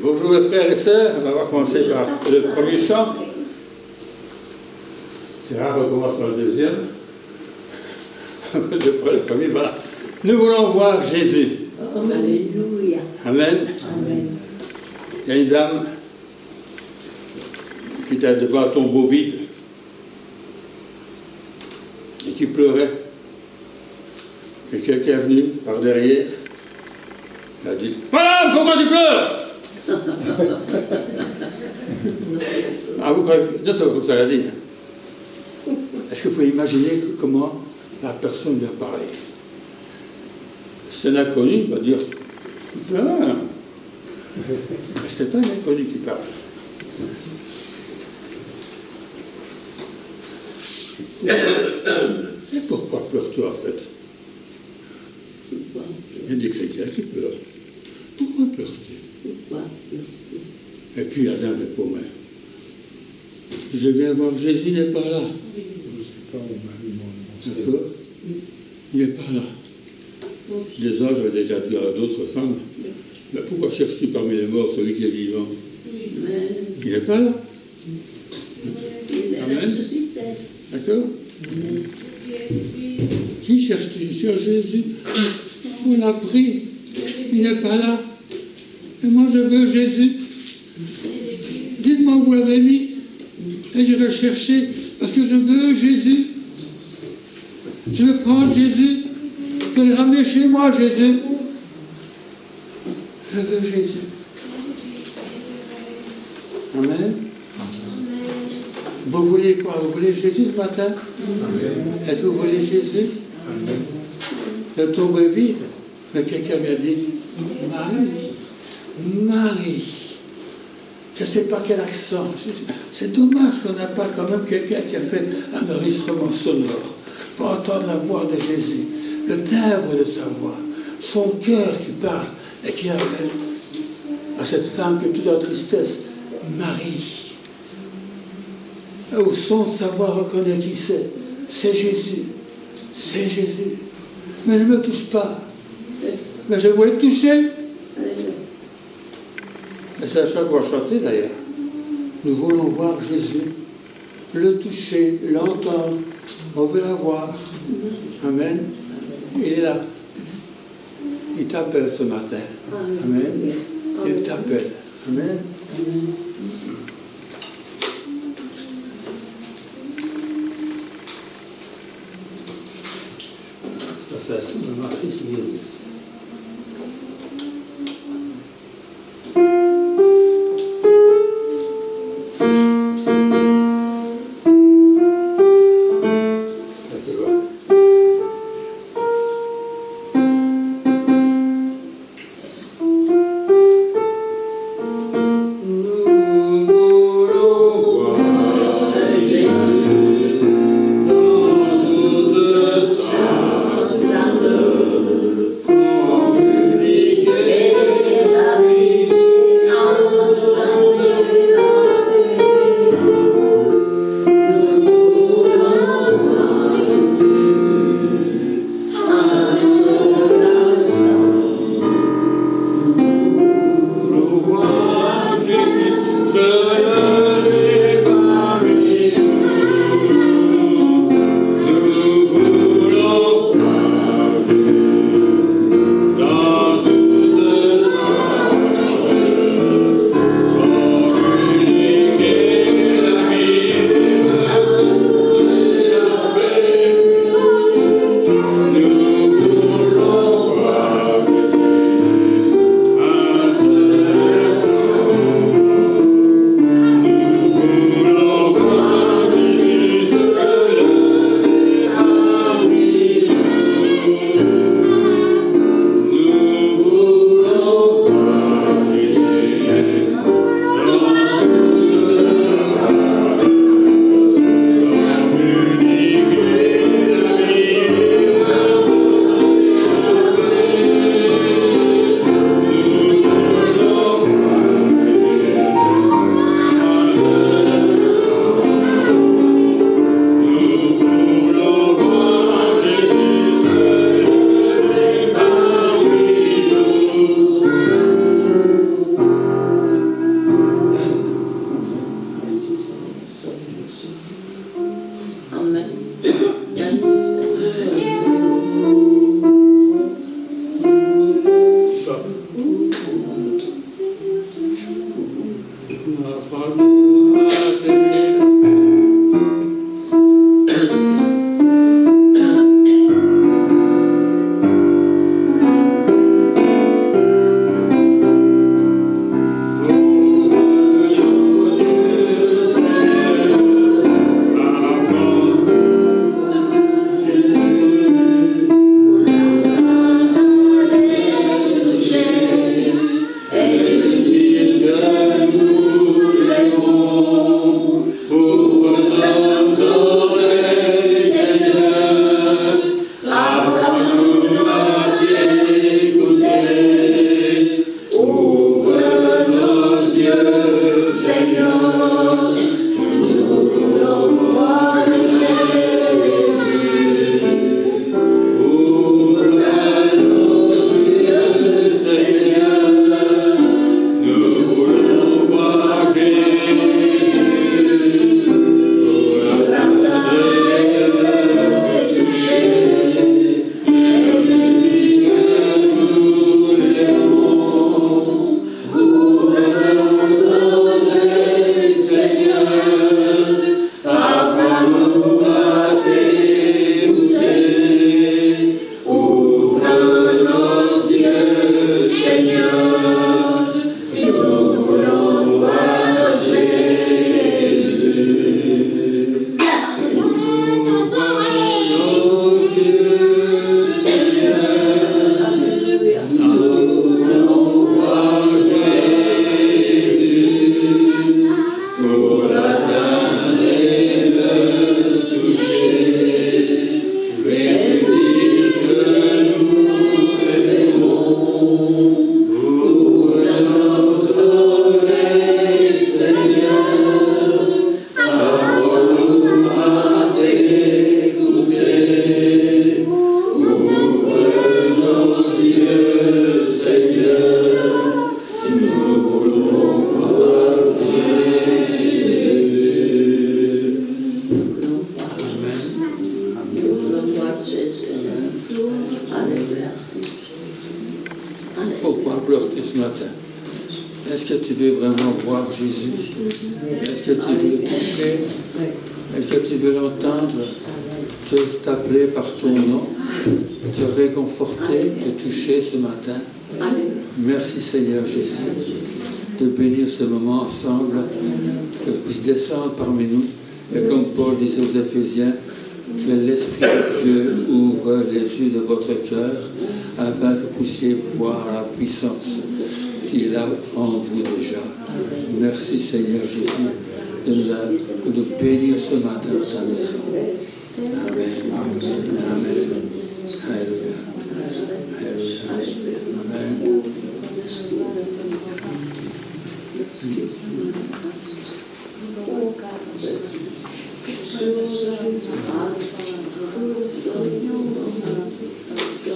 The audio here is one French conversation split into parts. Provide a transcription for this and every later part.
Bonjour mes frères et sœurs, on va commencer par le premier chant. C'est rare, on commence par le deuxième. Le premier, voilà. Nous voulons voir Jésus. Alléluia. Amen. Amen. Il y a une dame qui était devant un tombeau vide et qui pleurait. Et quelqu'un est venu par derrière. Il a dit « Madame, pourquoi tu pleures ?» Ah, vous croyez? Non, c'est comme ça qu'elle a dit. Est-ce que vous pouvez imaginer comment la personne lui a parlé? C'est un inconnu, il va dire « Ah !» Mais c'est pas un inconnu qui parle. Et pourquoi pleures-tu en fait? Il y a des chrétiens qui pleurent. Pourquoi pleures-tu? Et puis la dame est paumée. Je viens voir, Jésus n'est pas là. D'accord? Il n'est pas là. Les anges avaient déjà dit à d'autres femmes, mais pourquoi cherches-tu parmi les morts celui qui est vivant? Il n'est pas là. Amen. D'accord? Qui cherche-tu? Cherche Jésus. On l'a pris. Il n'est pas là. Et moi je veux Jésus. Dites-moi où vous l'avez mis. Et je vais chercher parce que je veux Jésus. Je veux prendre Jésus. Je vais le ramener chez moi, Jésus. Je veux Jésus. Amen. Vous voulez quoi? Vous voulez Jésus ce matin? Est-ce que vous voulez Jésus? Le tombeau est vide. Mais quelqu'un m'a dit, Marie. Je ne sais pas quel accent. C'est dommage qu'on n'a pas quand même quelqu'un qui a fait un enregistrement sonore pour entendre la voix de Jésus, le timbre de sa voix, son cœur qui parle et qui appelle à cette femme qui est toute en tristesse, Marie. Au son de sa voix, reconnaît qui c'est. C'est Jésus. C'est Jésus. Mais ne me touche pas. Mais je veux être touché. Et c'est la chanson qu'on va chanter d'ailleurs. Nous voulons voir Jésus, le toucher, l'entendre. On veut la voir. Amen. Il est là. Il t'appelle ce matin. Amen. Il t'appelle. Amen. Ça va marcher si bien. Amen. à pleurer ce matin. Est-ce que tu veux vraiment voir Jésus? Est-ce que tu veux le toucher? Est-ce que tu veux l'entendre t'appeler par ton nom, te réconforter, te toucher ce matin? Merci Seigneur Jésus de bénir ce moment ensemble, que puisse descendre parmi nous. Et comme Paul disait aux Éphésiens, que l'Esprit de Dieu ouvre les yeux de votre cœur afin que vous puissiez voir la puissance qui est là en vous déjà. Merci Seigneur Jésus de nous bénir ce matin dans ta maison. Amen. Amen. Alléluia. Amen.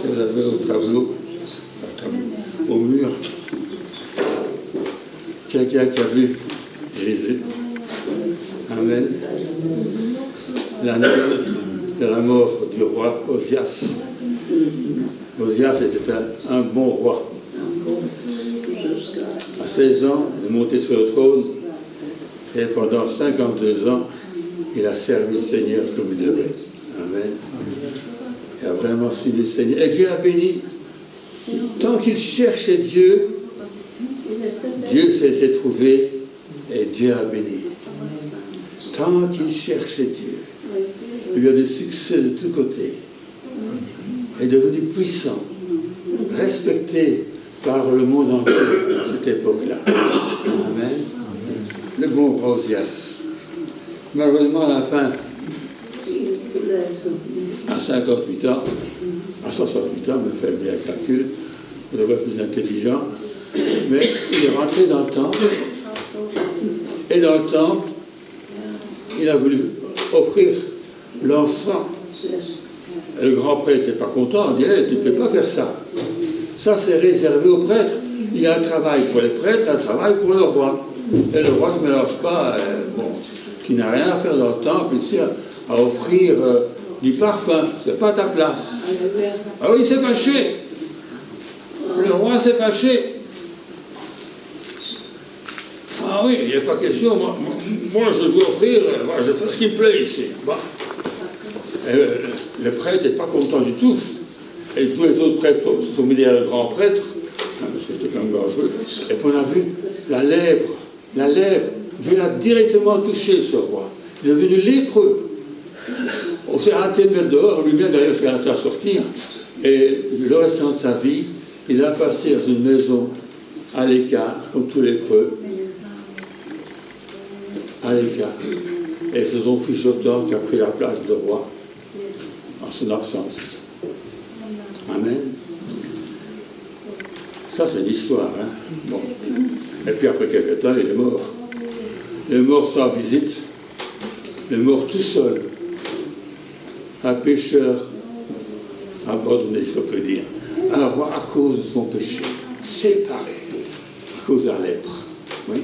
Vous avez au tableau, au mur, quelqu'un qui a vu Jésus. Amen. L'année de la mort du roi Osias. Osias était un bon roi. À 16 ans, il est monté sur le trône et pendant 52 ans, il a servi le Seigneur comme il devait. Amen. Il a vraiment suivi le Seigneur. Et Dieu l'a béni. Tant qu'il cherchait Dieu, Dieu s'est laissé trouver et Dieu l'a béni. Tant qu'il cherchait Dieu, il y a du succès de tous côtés. Il est devenu puissant, respecté par le monde entier à cette époque-là. Amen. Le bon roi Osias. Malheureusement, à la fin, à 58 ans, à 68 ans, me fait bien le calcul, on devrait être plus intelligent, mais il est rentré dans le temple, et dans le temple, il a voulu offrir l'encens. Et le grand prêtre n'était pas content, il dit hey, « tu ne peux pas faire ça. Ça, c'est réservé aux prêtres. Il y a un travail pour les prêtres, un travail pour le roi. Et le roi ne se mélange pas, qui n'a rien à faire dans le temple, ici, à offrir du parfum. C'est pas ta place. » Ah oui, il s'est fâché. Le roi s'est fâché. Ah oui, il n'y a pas question. Moi, je veux offrir, moi, je fais ce qui me plaît ici. Bon. Le prêtre n'est pas content du tout. Et tous les autres prêtres se sont mis derrière le grand prêtre, parce que c'était quand même dangereux. Et puis on a vu la lèpre. Dieu l'a directement touché, ce roi. Il est devenu lépreux. On s'est arrêté de mettre dehors, lui-même d'ailleurs s'est arrêté à sortir. Et le restant de sa vie, il a passé dans une maison à l'écart, comme tous les lépreux. À l'écart. Et c'est son fils Jotham qui a pris la place de roi en son absence. Amen. Ça, c'est l'histoire. Hein? Bon. Et puis après quelques temps, il est mort. Il est mort sans visite. Il est mort tout seul. Un pécheur abandonné, si on peut dire. Un roi à cause de son péché. Séparé. À cause de la lèpre. Oui.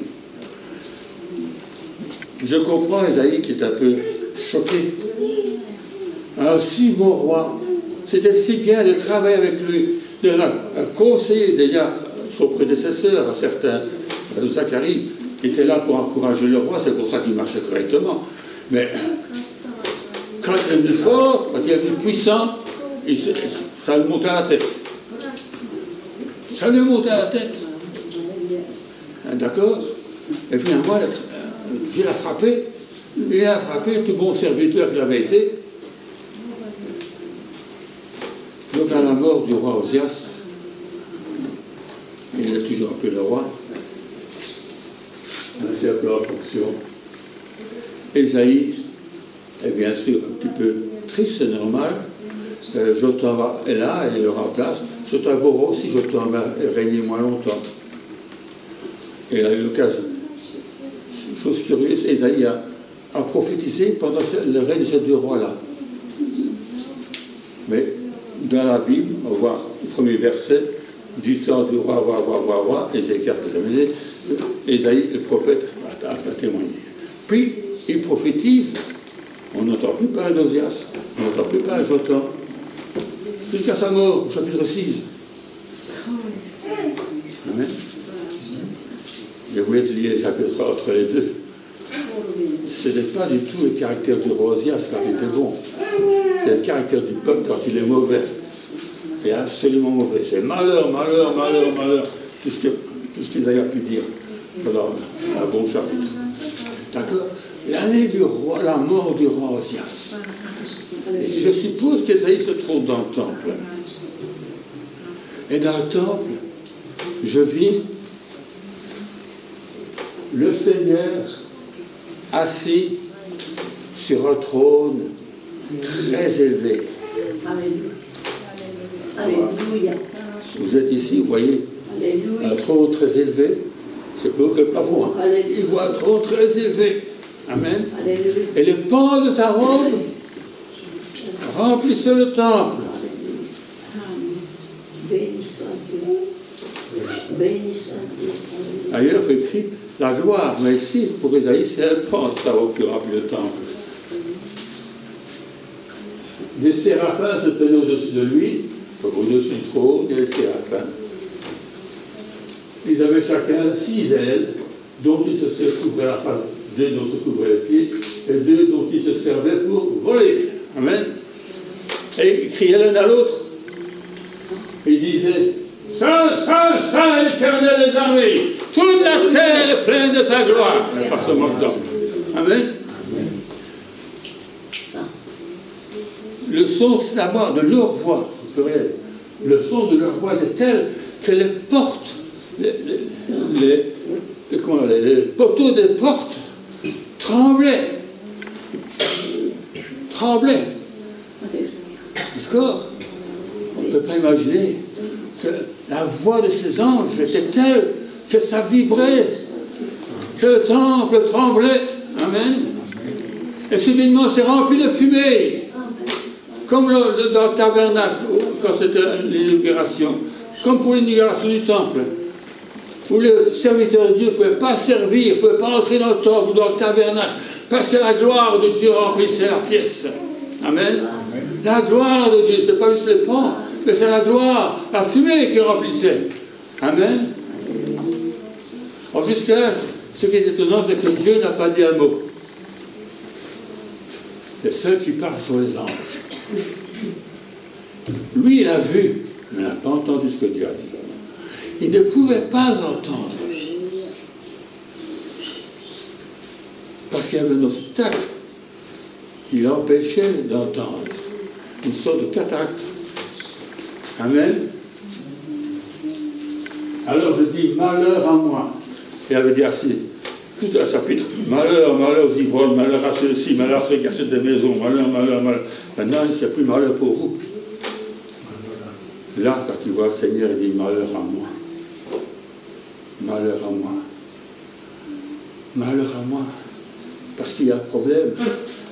Je comprends Esaïe qui est un peu choqué. Un si bon roi, c'était si bien de travailler avec lui, de conseiller déjà son prédécesseur, un certain Zacharie, qui était là pour encourager le roi, c'est pour ça qu'il marchait correctement. Mais quand il est devenu fort, quand il est devenu puissant, ça lui montait à la tête. Ça lui montait à la tête. D'accord? Et finalement, Dieu l'a frappé. Il a frappé tout bon serviteur qu'il avait été. Donc à la mort du roi Osias, il est toujours appelé le roi, c'est appelé en fonction. Esaïe est bien sûr un petit peu triste, c'est normal. Jotham est là, il le remplace. C'est un beau roi aussi, Jotham a régné moins longtemps. Et il a eu l'occasion. Chose curieuse, Esaïe a prophétisé pendant le règne de ces deux rois-là. Mais dans la Bible, on voit le premier verset, du temps du roi, Ézéchias, Esaïe, le prophète, a témoigné. Puis, il prophétise, on n'entend plus parler d'Osias, on n'entend plus parler de Jotham, jusqu'à sa mort, au chapitre 6. Amen. Je vous laisse lire les chapitres entre les deux. Ce n'est pas du tout le caractère du Rosias quand il était bon. C'est le caractère du peuple quand il est mauvais. Il est absolument mauvais. C'est malheur, malheur, malheur, malheur. Tout ce qu'Isaïe pu dire. Voilà, un bon chapitre. D'accord? L'année du roi, la mort du roi Osias. Je suppose qu'Isaïe se trouve dans le temple. Et dans le temple, je vis le Seigneur assis sur un trône très élevé. Alléluia. Vous êtes ici, vous voyez, un trône très élevé. C'est plus haut que le plafond. Hein. Il voit un trône très élevé. Amen. Alléluia. Et les pans de sa robe remplissaient le temple. Béni soit Dieu. Béni soit Dieu. D'ailleurs, il écrit la gloire. Mais ici, pour Isaïe, c'est un pan de sa robe qui remplit le temple. Des séraphins se tenaient au-dessus de lui, au-dessus du trône, il y a les séraphins. Ils avaient chacun 6 ailes, dont ils se couvraient la face, 2 dont se couvraient les pieds, et 2 dont ils se servaient pour voler. Amen. Et ils criaient l'un à l'autre. Ils disaient, Saint, Saint, Saint, l'Éternel des armées, toute la terre est pleine de sa gloire. Mais pas seulement le temple. Amen. Le son d'abord de leur voix, le son de leur voix était tel que les portes, les poteaux des portes tremblaient. D'accord? On ne peut pas imaginer que la voix de ces anges était telle que ça vibrait, que le temple tremblait. Amen. Et subitement, c'est rempli de fumée. Comme dans le tabernacle, quand c'était l'inauguration, comme pour l'inauguration du temple, où le serviteur de Dieu ne pouvait pas servir, ne pouvait pas entrer dans le temple ou dans le tabernacle, parce que la gloire de Dieu remplissait la pièce. Amen. La gloire de Dieu, ce n'est pas juste les pans, mais c'est la gloire, la fumée qui remplissait. Amen. En plus que, ce qui est étonnant, c'est que Dieu n'a pas dit un mot. Les seuls qui parlent sont les anges. Lui, il a vu, mais il n'a pas entendu ce que Dieu a dit. Il ne pouvait pas entendre. Parce qu'il y avait un obstacle qui l'empêchait d'entendre. Une sorte de cataracte. Amen. Alors je dis, malheur à moi. Il avait dit assez. Tout un chapitre, malheur, malheur aux ivrognes, malheur à ceux-ci, malheur à ceux qui achètent des maisons, malheur, malheur, malheur. Maintenant, il n'y a plus malheur pour vous. Là, quand il voit le Seigneur, il dit, malheur à moi. Malheur à moi. Malheur à moi. Parce qu'il y a un problème.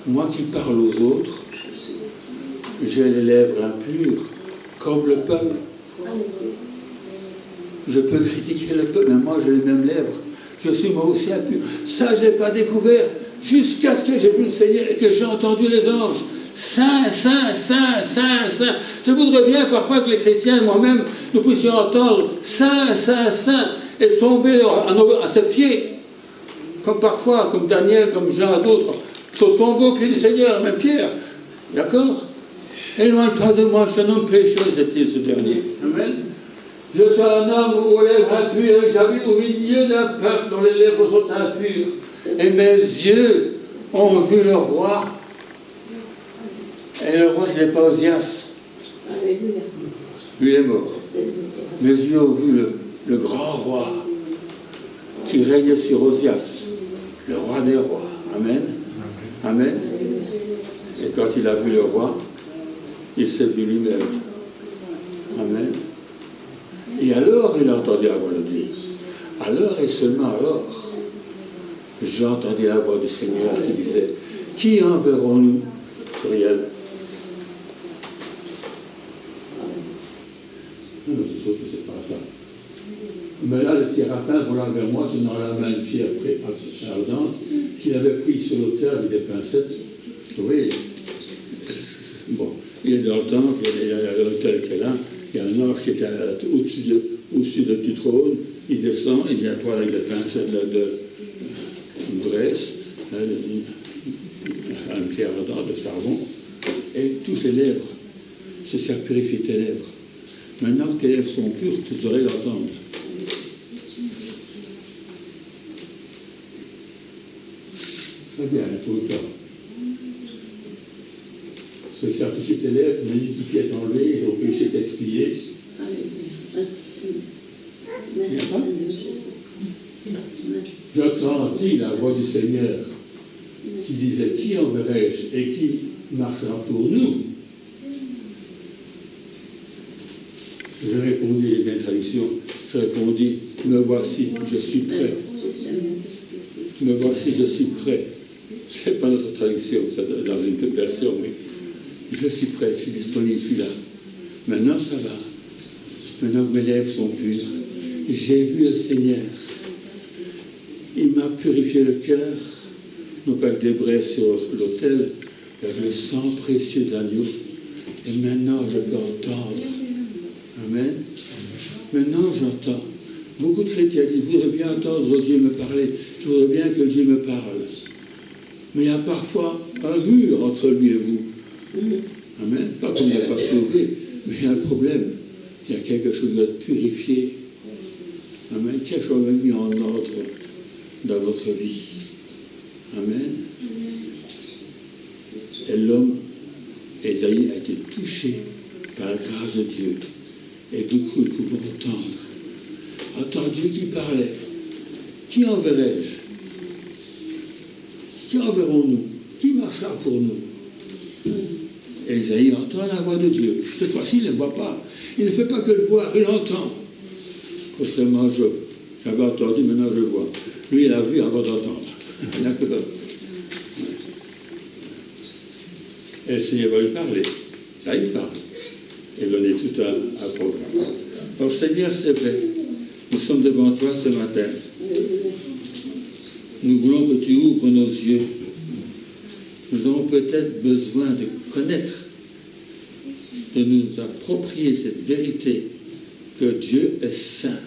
Moi qui parle aux autres, j'ai les lèvres impures, comme le peuple. Je peux critiquer le peuple, mais moi j'ai les mêmes lèvres. Je suis moi aussi impur. Ça, je n'ai pas découvert jusqu'à ce que j'ai vu le Seigneur et que j'ai entendu les anges. Saint, Saint, Saint, Saint, Saint. Je voudrais bien parfois que les chrétiens, moi-même, nous puissions entendre Saint, Saint, Saint et tomber à ses pieds. Comme parfois, comme Daniel, comme Jean et d'autres, sont tombés au pied du Seigneur, même Pierre. D'accord? Éloigne-toi de moi, je suis un homme pécheur, disait-il ce dernier. Amen. Je suis un homme aux lèvres impures et j'habite au milieu d'un peuple dont les lèvres sont impures. Et mes yeux ont vu le roi. Et le roi, ce n'est pas Osias. Lui, il est mort. Mes yeux ont vu le grand roi qui régnait sur Osias, le roi des rois. Amen. Amen. Et quand il a vu le roi, il s'est vu lui-même. Amen. Et alors, il a entendu la voix de Dieu. Alors, et seulement alors, j'ai entendu la voix du Seigneur qui disait, qui enverrons-nous, Gabriel? Non, je trouve que c'est pas ça. Mais là, le séraphin volant vers moi, tenant la main une pierre ardente, qu'il avait prise sur l'autel avec des pincettes. Vous voyez, bon, il est dans le temple, il y a l'autel qui est là, Il y a un ange qui est au-dessus du trône, il descend, il vient prendre avec la pincette de graisse, une pierre ardente de charbon, et touche les lèvres. C'est ça, purifie tes lèvres. Maintenant que tes lèvres sont pures, tu devrais l'entendre. Très bien, tout le temps. C'est ça, toucher tes lèvres, l'iniquité est enlevée, et ton péché est expié. J'entendis la voix du Seigneur qui disait: qui enverrai-je et qui marchera pour nous? Je répondis, les bien traductions, je répondis: me voici, je suis prêt. Me voici, je suis prêt. Ce n'est pas notre traduction, c'est dans une version, mais je suis prêt, je suis disponible, je suis là. Maintenant, ça va. Maintenant que mes lèvres sont pures, j'ai vu le Seigneur. Il m'a purifié le cœur, non pas avec des braies sur l'autel, mais avec le sang précieux de l'agneau. Et maintenant, je peux entendre. Amen. Maintenant, j'entends. Beaucoup de chrétiens disent: je voudrais bien entendre Dieu me parler, je voudrais bien que Dieu me parle. Mais il y a parfois un mur entre lui et vous. Amen. Pas qu'on n'est pas sauvé, mais il y a un problème. Il y a quelque chose de purifié. Amen. Quelque chose de mis en ordre dans votre vie. Amen. Et l'homme, Ésaïe, a été touché par la grâce de Dieu. Et du coup, nous pouvons entendre Dieu qui parlait. Qui enverrai-je? Qui enverrons-nous? Qui marchera pour nous? Ésaïe entend la voix de Dieu. Cette fois-ci, il ne voit pas. Il ne fait pas que le voir, il entend. Contrairement à Job. J'avais entendu, maintenant je vois. Lui, il a vu avant d'entendre. Il n'a que ça. Et le Seigneur va lui parler. Ça, il parle. Et donner tout un programme. Alors, Seigneur, c'est vrai. Nous sommes devant toi ce matin. Nous voulons que tu ouvres nos yeux. Nous avons peut-être besoin de connaître, de nous approprier cette vérité que Dieu est saint,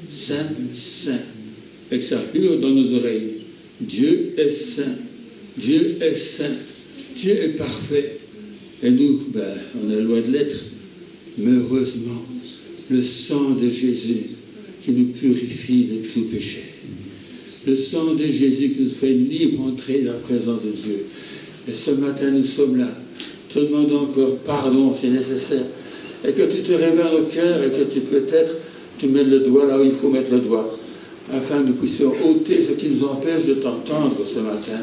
saint, saint, et que ça hurle dans nos oreilles. Dieu est saint, Dieu est saint, Dieu est parfait. Et nous, on est loin de l'être, mais heureusement, le sang de Jésus qui nous purifie de tout péché. Le sang de Jésus qui nous fait libre entrer dans la présence de Dieu. Et ce matin, nous sommes là, te demandons encore pardon si nécessaire, et que tu te révèles au cœur et que tu mettes le doigt là où il faut mettre le doigt, afin que nous puissions ôter ce qui nous empêche de t'entendre ce matin,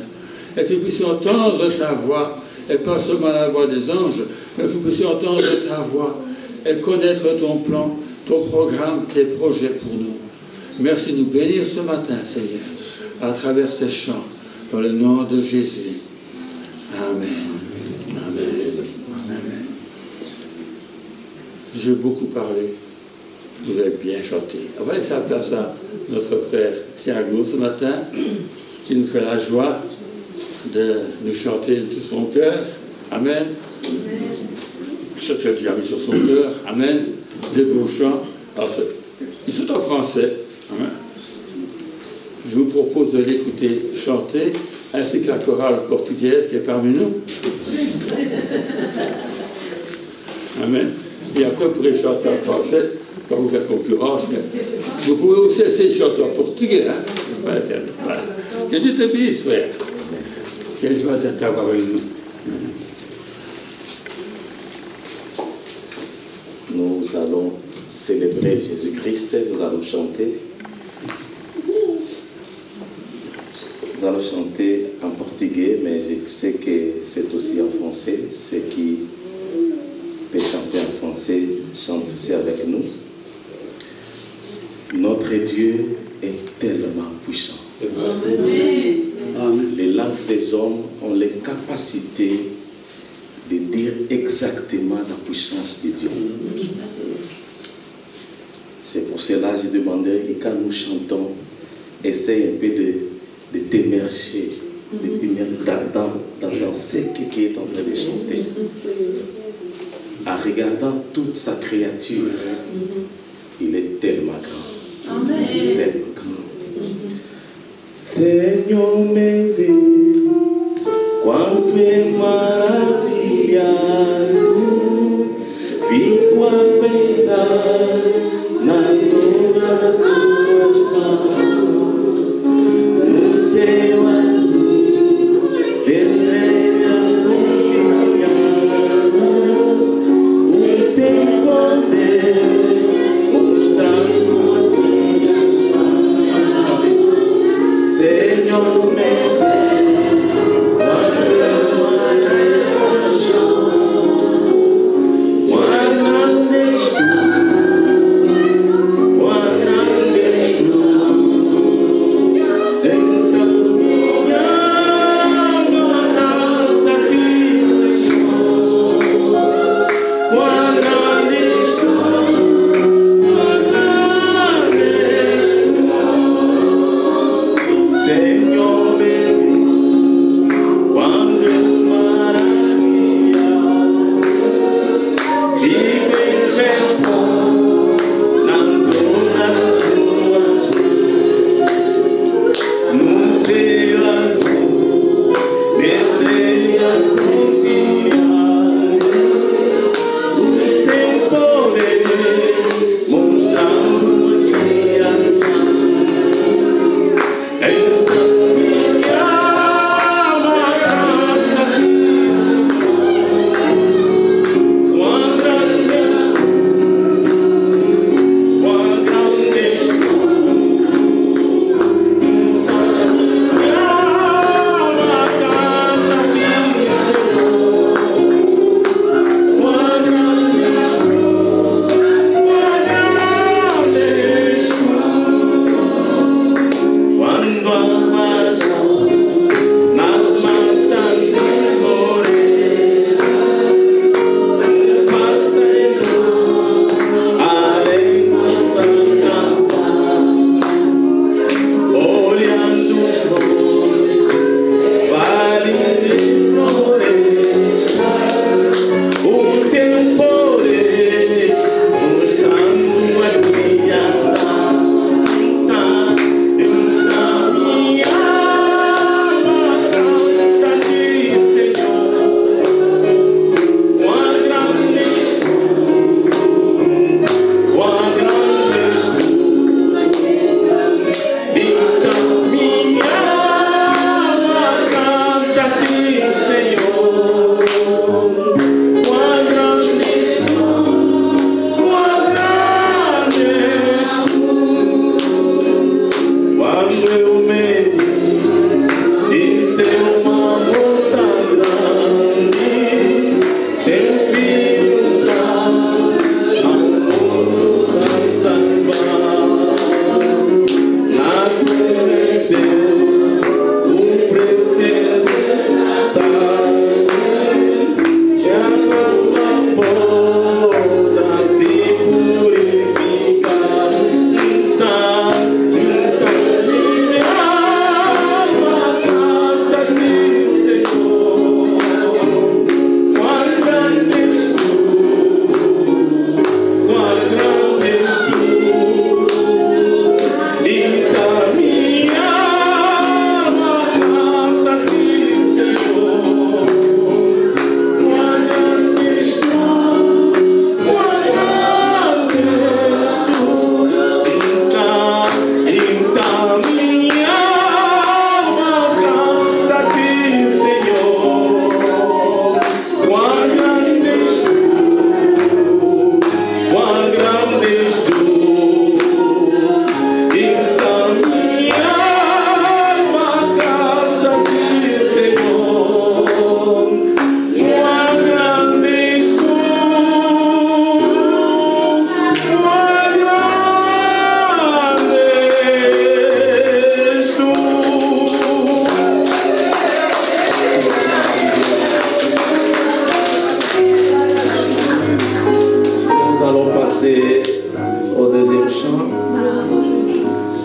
et que nous puissions entendre ta voix, et pas seulement la voix des anges, mais que nous puissions entendre ta voix, et connaître ton plan, ton programme, tes projets pour nous. Merci de nous bénir ce matin, Seigneur, à travers ces chants, dans le nom de Jésus. Amen. Amen. Amen. J'ai beaucoup parlé. Vous avez bien chanté. On va laisser la place à notre frère Thiago ce matin, qui nous fait la joie de nous chanter de tout son cœur. Amen. Ce que Dieu a mis sur son cœur. Amen. Des beaux chants. Alors, ils sont en français. Amen. Je vous propose de l'écouter chanter, ainsi que la chorale portugaise qui est parmi nous. Amen. Et après, vous pourrez chanter en français, pas vous faire concurrence, mais vous pouvez aussi essayer de chanter en portugais. Hein? Que Dieu te bénisse, frère. Quelle joie de t'avoir avec nous. Nous allons célébrer Jésus-Christ, nous allons chanter. Nous allons chanter en portugais, mais je sais que c'est aussi en français. Ceux qui peuvent chanter en français chantent aussi avec nous. Notre Dieu est tellement puissant. Amen. Les langues des hommes ont les capacités de dire exactement la puissance de Dieu. C'est pour cela que je demandais que quand nous chantons, essaye un peu de t'immerger, de t'immerger dans ce qui est en train de chanter. en regardant toute sa créature, il est tellement grand. Amen. Tellement grand. Senhor meu Deus, quanto é maravilhado, fico a pensar nas obras das suas mãos, no céu azul, estrelas pontilhadas, o teu poder mostrando a criação. Senhor meu Deus,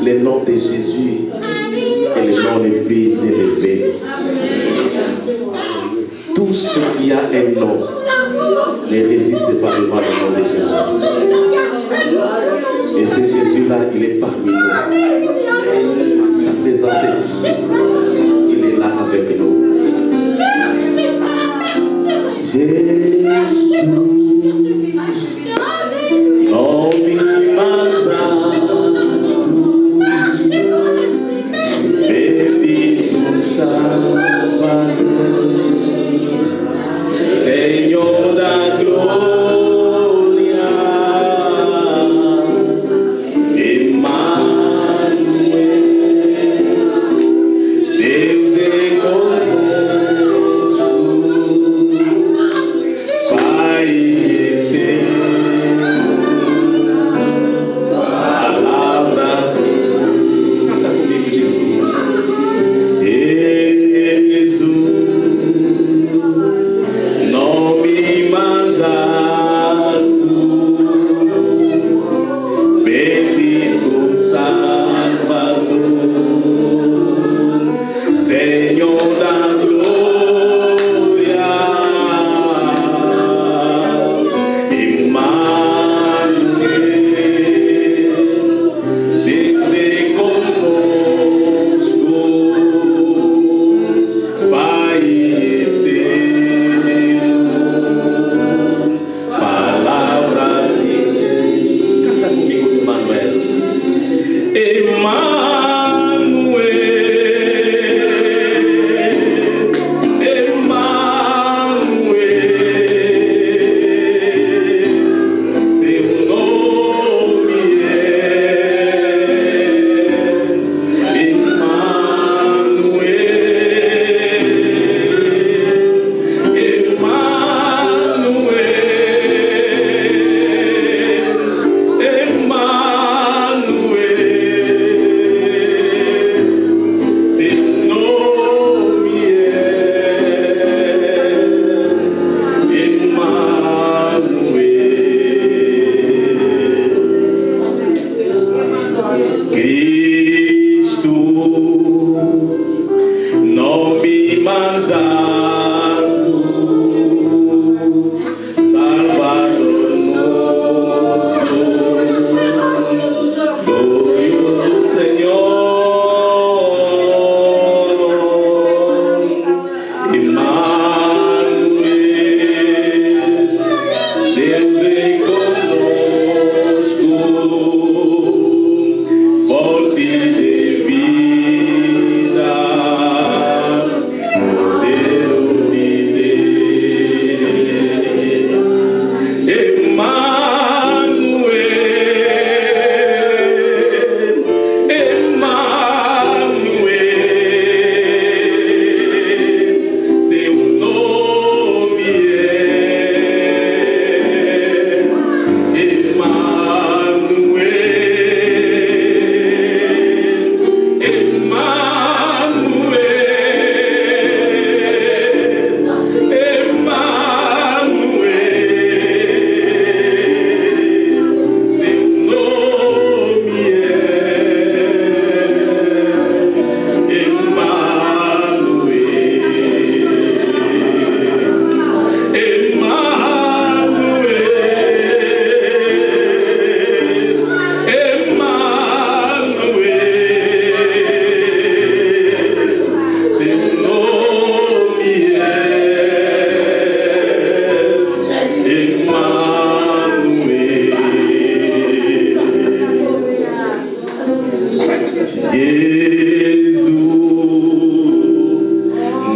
le nom de Jésus est le nom le plus élevé. Tout ce qui a un nom Ne résistez pas devant le nom de Jésus. Et ce Jésus-là, il est parmi nous. Sa présence est ici. Il est là avec nous. Jésus, Señor da gloria, Emmanuel, Deus de conosco, Pai eterno, palavra viva. Canta comigo, Jesus. Jesus, nome mais alto, bendito Salvador, Senhor da glória, Emmanuel, Deus é conosco, Pai eterno, palavra viva. Canta comigo, Emmanuel. Emmanuel, seu nome é Cristo, nome mais alto, Salvador nosso, glorioso Senhor, Emmanuel, Deus é conosco, fonte de vida, Cordeiro de Deus, Emmanuel, Emmanuel, seu nome é Jesus,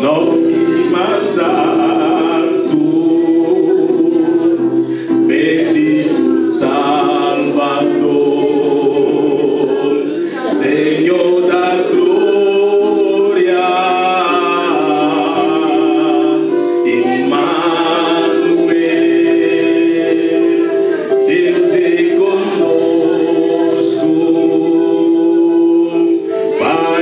nome mais alto, bendito Salvador, Senhor da glória, Emmanuel, Deus é conosco, Pai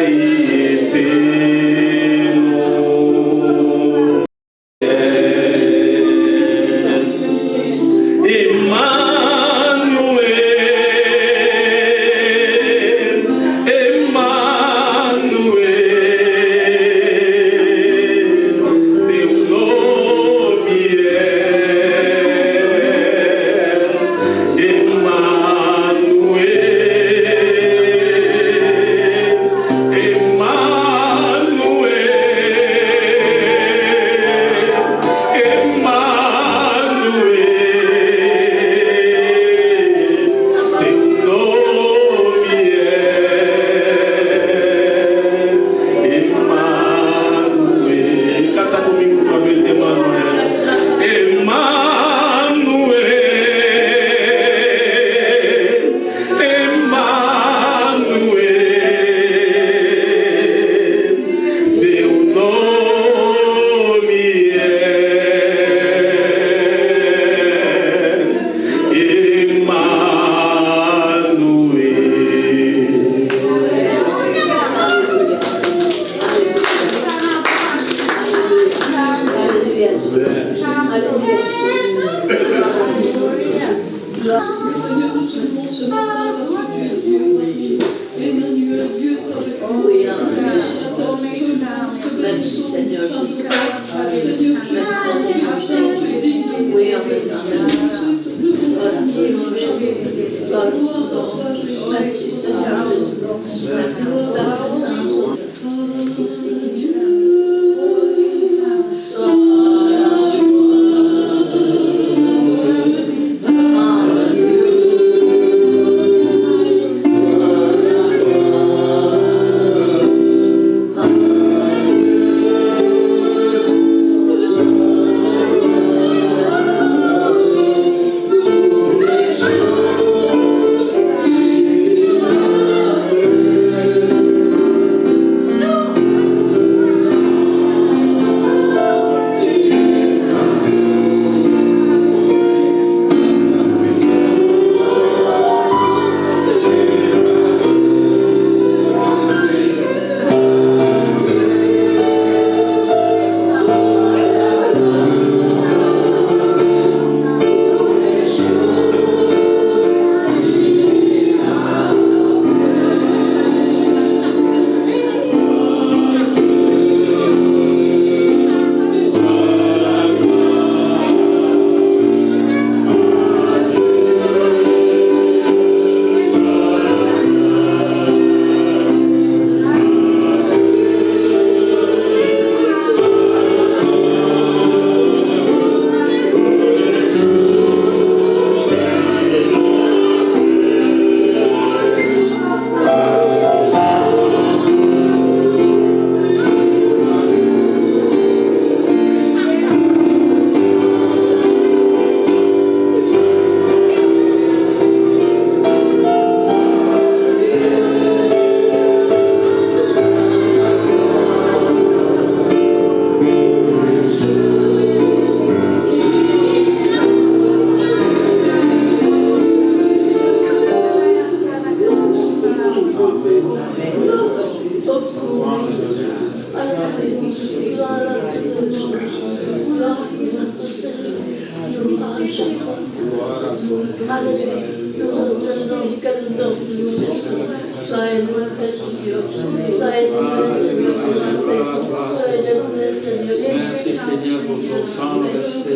Merci Seigneur pour ton sang versé,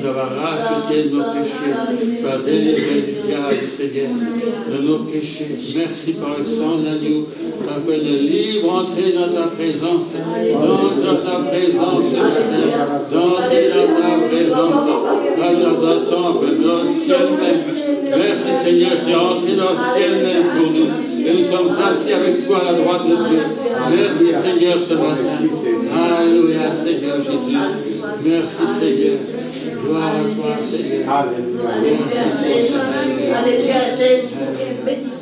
d'avoir racheté nos péchés, tu as délivré du diable, Seigneur, de nos péchés. Merci par le sang d'agneau, tu as fait de libre entrée dans ta présence, dans ta présence, Seigneur, d'entrer dans ta présence, dans un temple, dans le ciel même. Merci Seigneur, tu es entré dans le ciel même pour nous. Et nous sommes assis avec toi à la droite de Dieu. Merci Seigneur ce matin. Alléluia Seigneur Jésus. Merci Seigneur. Gloire à toi Seigneur. Alléluia Jésus. Alléluia Jésus. Alléluia.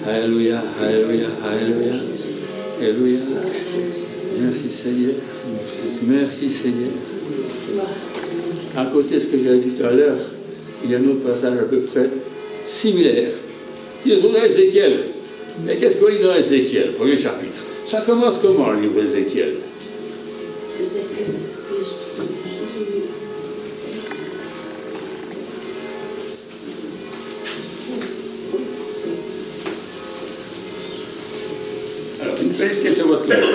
Alléluia, alléluia, alléluia. Alléluia. Merci Seigneur. Merci Seigneur. À côté de ce que j'avais dit tout à l'heure, il y a un autre passage à peu près similaire. Il est dans Ézéchiel. Mais qu'est-ce qu'on lit dans Ézéchiel, premier chapitre? Ça commence comment le livre d'Ézéchiel? Alors, une petite question à votre place.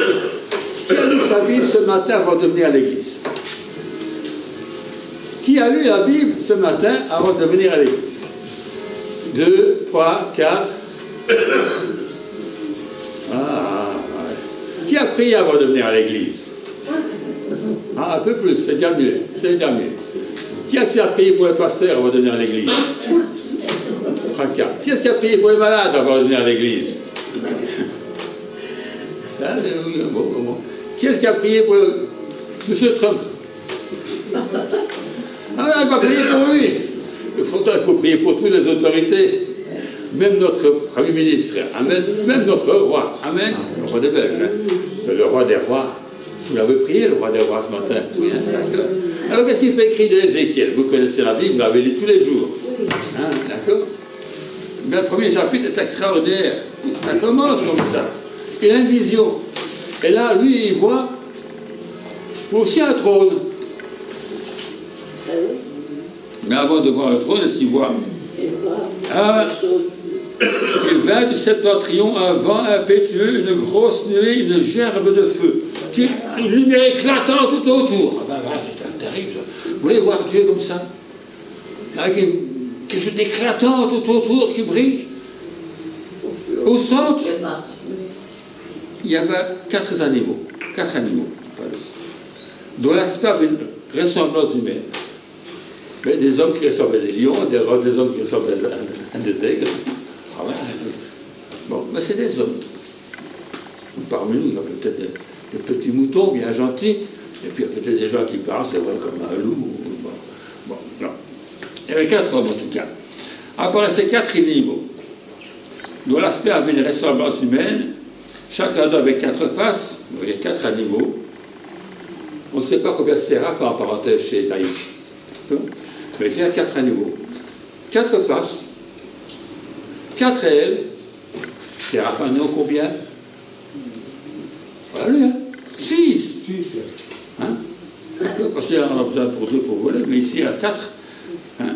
Qui a lu sa Bible ce matin avant de venir à l'église? Qui a lu la Bible ce matin avant de venir à l'église? 2, 3, 4. Ouais. Qui a prié avant de venir à l'église? Un peu plus, c'est déjà mieux. C'est déjà mieux. Qui a prié pour le pasteur avant de venir à l'église? 3, 4. Qui est-ce qui a prié pour les malades avant de venir à l'église? Ça, bon. Qui est-ce qui a prié pour M. Trump? Ah, on va prier pour lui. Il faut prier pour toutes les autorités. Même notre Premier ministre. Amen. Même notre roi. Amen. Le roi des Belges. Hein. Le roi des rois. Vous l'avez prié, le roi des rois, ce matin? Oui, hein, d'accord. Alors, qu'est-ce qu'il fait écrit d'Ézéchiel? Vous connaissez la Bible, vous l'avez lu tous les jours. Hein, d'accord. Mais le premier chapitre est extraordinaire. Ça commence comme ça. Il a une vision. Et là, lui, il voit aussi un trône. Mais avant de voir le trône, est-ce qu'il voit? Il vint du septentrion un vent impétueux, une grosse nuée, une gerbe de feu, une lumière éclatante tout autour. Ah ben voilà, c'est terrible ça. Vous voulez voir Dieu comme ça? Avec quelque chose d'éclatant tout autour qui brille. Au centre, il y avait 4 animaux, dont l'aspect avait une ressemblance humaine. Mais des hommes qui ressemblent à des lions, des hommes qui ressemblent à des aigles. Ah ouais. Bon, mais c'est des hommes. Parmi nous, il y a peut-être des petits moutons bien gentils, et puis il y a peut-être des gens qui parlent, c'est vrai, comme un loup. Bon, non. Il y avait 4 hommes en tout cas. Après ces 4 animaux, dont l'aspect avait une ressemblance humaine, chacun d'eux avait 4 faces, vous voyez, 4 animaux. On ne sait pas combien de séraphes, en parenthèse, chez Isaïe. Mais il y a 4 animaux, 4 faces, 4 ailes. Séraphes en ont combien? Voilà, hein? 6. Hein? Parce qu'on en a besoin pour 2 pour voler, mais ici il y a 4. Hein?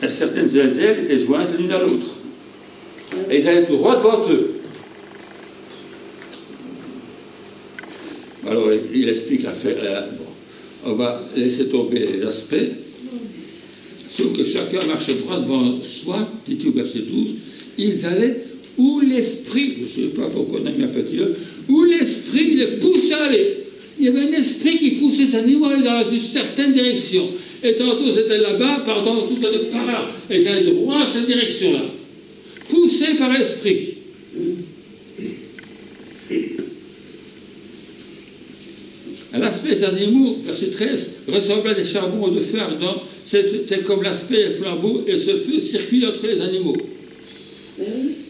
Et certaines ailes étaient jointes l'une à l'autre. Et ils allaient tout droit devant eux. Alors il explique l'affaire. Bon. On va laisser tomber les aspects, sauf que chacun marchait droit devant soi, dit-il au verset 12, ils allaient où l'esprit, je ne sais pas pourquoi on a mis un petit E, où l'esprit les poussait à aller. Il y avait un esprit qui poussait ces animaux à aller dans une certaine direction. Et tantôt c'était là-bas, tantôt c'était par là. Et ça allait droit dans cette direction-là. Poussé par l'esprit. L'aspect des animaux, verset 13, ressemblait à des charbons de feu ardent. C'était comme l'aspect des flambeaux, et ce feu circulait entre les animaux.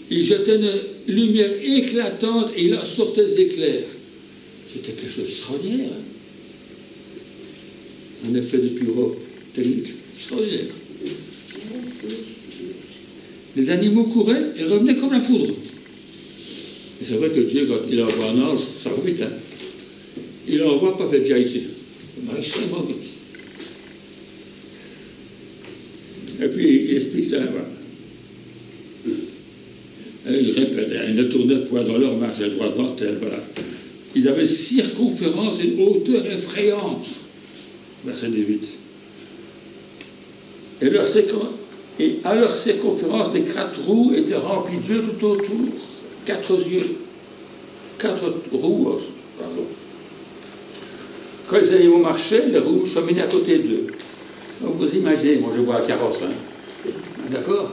Il jetait une lumière éclatante et il en sortait des éclairs. C'était quelque chose d'extraordinaire. Un effet de pyrotechnique extraordinaire. Les animaux couraient et revenaient comme la foudre. Et c'est vrai que Dieu, quand il envoie un ange, ça va vite, hein. Il l'envoie pas fait déjà ici. Extrêmement vite. Et puis il explique ça là-bas. Il répète, ils ne tournaient point dans leur marche, droit devant elle, voilà. Ils avaient circonférence et une hauteur effrayante. Verset 18. Et à leur circonférence, les 4 roues étaient remplies d'yeux tout autour. 4 yeux. 4 roues, pardon. Quand les animaux marchaient, les roues cheminaient à côté d'eux. Donc vous imaginez, moi je vois un carrosse, hein. D'accord?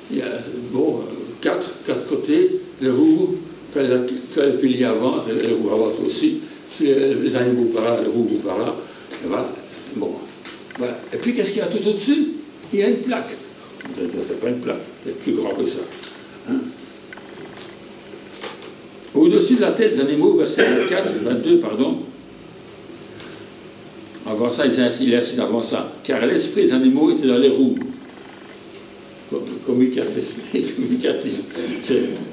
Il y a, bon, 4 côtés, les roues, quand les piliers avancent, les roues avancent aussi. Si les animaux par là, les roues vont par là, et voilà. Bon, voilà. Et puis qu'est-ce qu'il y a tout au-dessus? Il y a une plaque. C'est pas une plaque, c'est plus grand que ça. Hein? Au-dessus de la tête des animaux, verset 22, pardon. Avant ça, il insiste avant ça. Car l'esprit des animaux était dans les roues. Communicatif.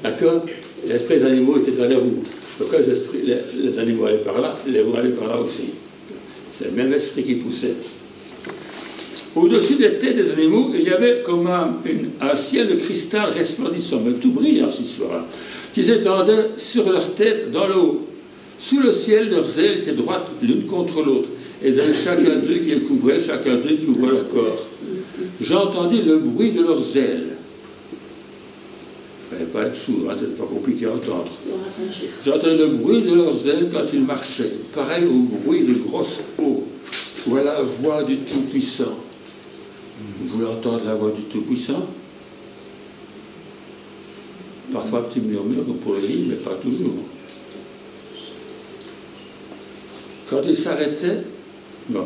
D'accord? L'esprit des animaux était dans les roues. Donc quand les animaux allaient par là, les roues allaient par là aussi. C'est le même esprit qui poussait. Au-dessus des têtes des animaux, il y avait comme un ciel de cristal resplendissant, mais tout brillant cette histoire, qui s'étendait sur leur tête dans le haut. Sous le ciel, leurs ailes étaient droites l'une contre l'autre, et ils avaient chacun d'eux qui les couvrait, chacun d'eux qui ouvrait leur corps. J'entendis le bruit de leurs ailes. Il ne fallait pas être sourd, hein, c'est pas compliqué à entendre. J'entendais le bruit de leurs ailes quand ils marchaient, pareil au bruit de grosses eaux. Voilà la voix du Tout-Puissant. Vous voulez entendre la voix du Tout-Puissant? Parfois, petit murmure, comme pour le livre, mais pas toujours. Quand il s'arrêtait,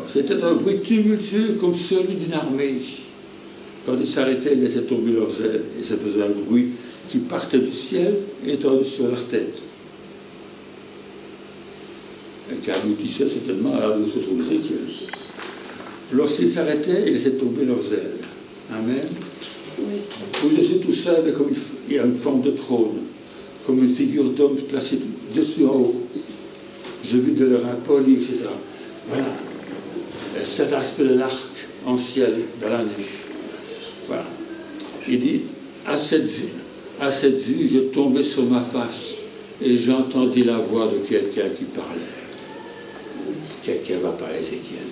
c'était un bruit tumultueux comme celui d'une armée. Quand il s'arrêtait, ils laissaient tomber leurs ailes, et ça faisait un bruit qui partait du ciel et étendu sur leur tête. Et qui aboutissait certainement à là où se trouve Ézéchiel. Lorsqu'ils s'arrêtaient, ils laissaient tomber leurs ailes. Amen. Au-dessus de tout ça, il y a une forme de trône, comme une figure d'homme placée dessus en haut. Je vis de leur impoli, etc. Voilà. C'est l'aspect de l'arc en ciel, dans la nuit. Voilà. Il dit, à cette vue, je tombais sur ma face et j'entendis la voix de quelqu'un qui parlait. Quelqu'un va parler, Ézéchiel.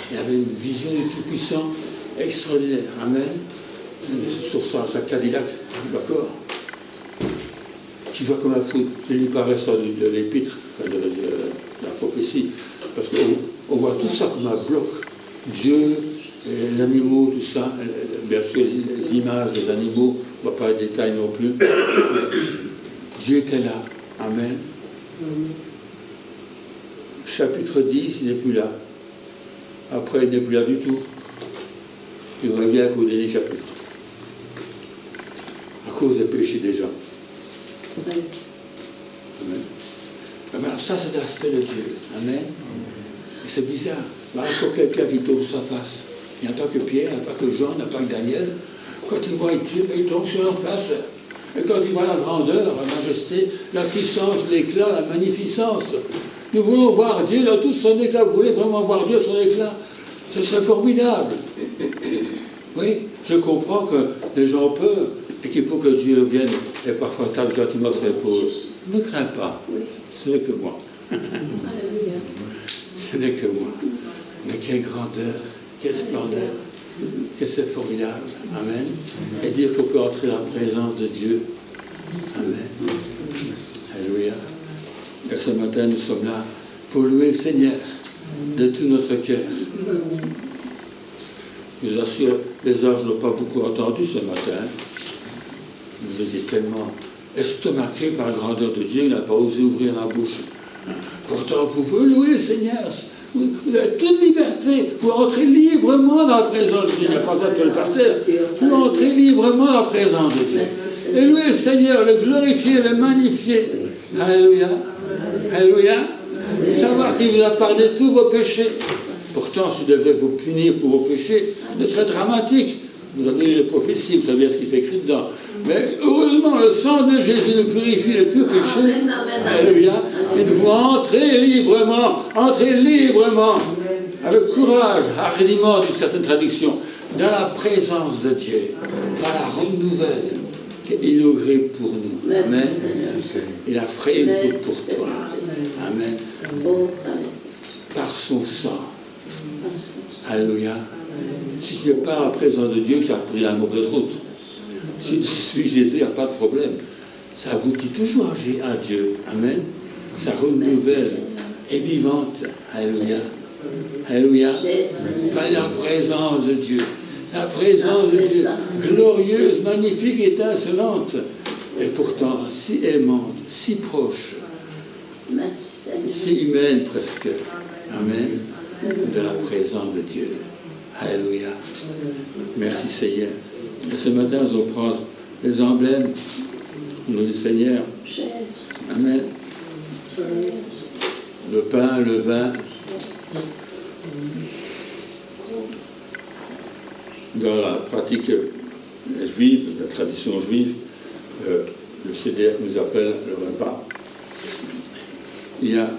Il y avait une vision du Tout-Puissant extraordinaire. Amen. Sur sa Cadillac, d'accord. Tu vois comme un fou, je lui paraît ça de l'épître, de la prophétie, parce qu'on voit tout ça comme un bloc. Dieu, les animaux, tout ça, bien sûr les images des animaux, on ne va pas les détails non plus. Dieu était là. Amen. Chapitre 10, il n'est plus là. Après, il n'est plus là du tout. Il revient qu'au dernier chapitre. À cause des péchés des gens. Amen. Alors ça, c'est l'aspect de Dieu. Amen. Et c'est bizarre. Il y a encore quelqu'un qui tombe sur sa face. Il n'y a pas que Pierre, il n'y a pas que Jean, il n'y a pas que Daniel. Quand il voit Dieu, il tombe sur leur face. Et quand il voit la grandeur, la majesté, la puissance, l'éclat, la magnificence, nous voulons voir Dieu dans tout son éclat. Vous voulez vraiment voir Dieu dans son éclat? Ce serait formidable. Oui, je comprends que les gens ont peur et qu'il faut que Dieu vienne et parfois tape gentiment sur l'épaule. Ne crains pas, ce n'est que moi. Ce n'est que moi. Mais quelle grandeur, quelle splendeur, que c'est formidable. Amen. Et dire qu'on peut entrer dans la présence de Dieu. Amen. Alléluia. Et ce matin, nous sommes là pour louer le Seigneur de tout notre cœur. Je vous assure, les anges n'ont pas beaucoup entendu ce matin. Vous étiez tellement estomaqués par la grandeur de Dieu, il n'a pas osé ouvrir la bouche. Pourtant, vous pouvez louer le Seigneur. Vous avez toute liberté. Vous entrez librement dans la présence de Dieu. Il n'y a pas besoin de le parterre. Vous entrez librement dans la présence de Dieu. Et louer le Seigneur, le glorifier, le magnifier. Alléluia. Alléluia. Savoir qu'il vous a pardonné tous vos péchés. Pourtant, s'il devait vous punir pour vos péchés, ce serait dramatique. Vous avez les prophéties, vous savez ce qu'il fait écrit dedans. Mais heureusement, le sang de Jésus nous purifie de tout péché. Alléluia. Et de vous entrer librement, avec courage, hardiment, d'une certaine traduction, dans la présence de Dieu, dans la bonne nouvelle qui est inaugurée pour nous. Amen. Il a frayé une route pour toi. Amen. Par son sang. Alléluia. Si tu n'es pas en présence de Dieu, tu as pris la mauvaise route. Si tu suis Jésus, il n'y a pas de problème. Ça aboutit toujours à Dieu. Amen. Ça renouvelle et vivante. Alléluia. Alléluia. Pas la présence de Dieu. La présence de Dieu, glorieuse, magnifique, étincelante. Et pourtant, si aimante, si proche, si humaine presque. Amen. De la présence de Dieu. Alléluia. Merci Seigneur. Et ce matin, nous allons prendre les emblèmes Au nom du Seigneur. Amen. Le pain, le vin. Dans la pratique juive, la tradition juive, le CDR nous appelle le repas. Il y a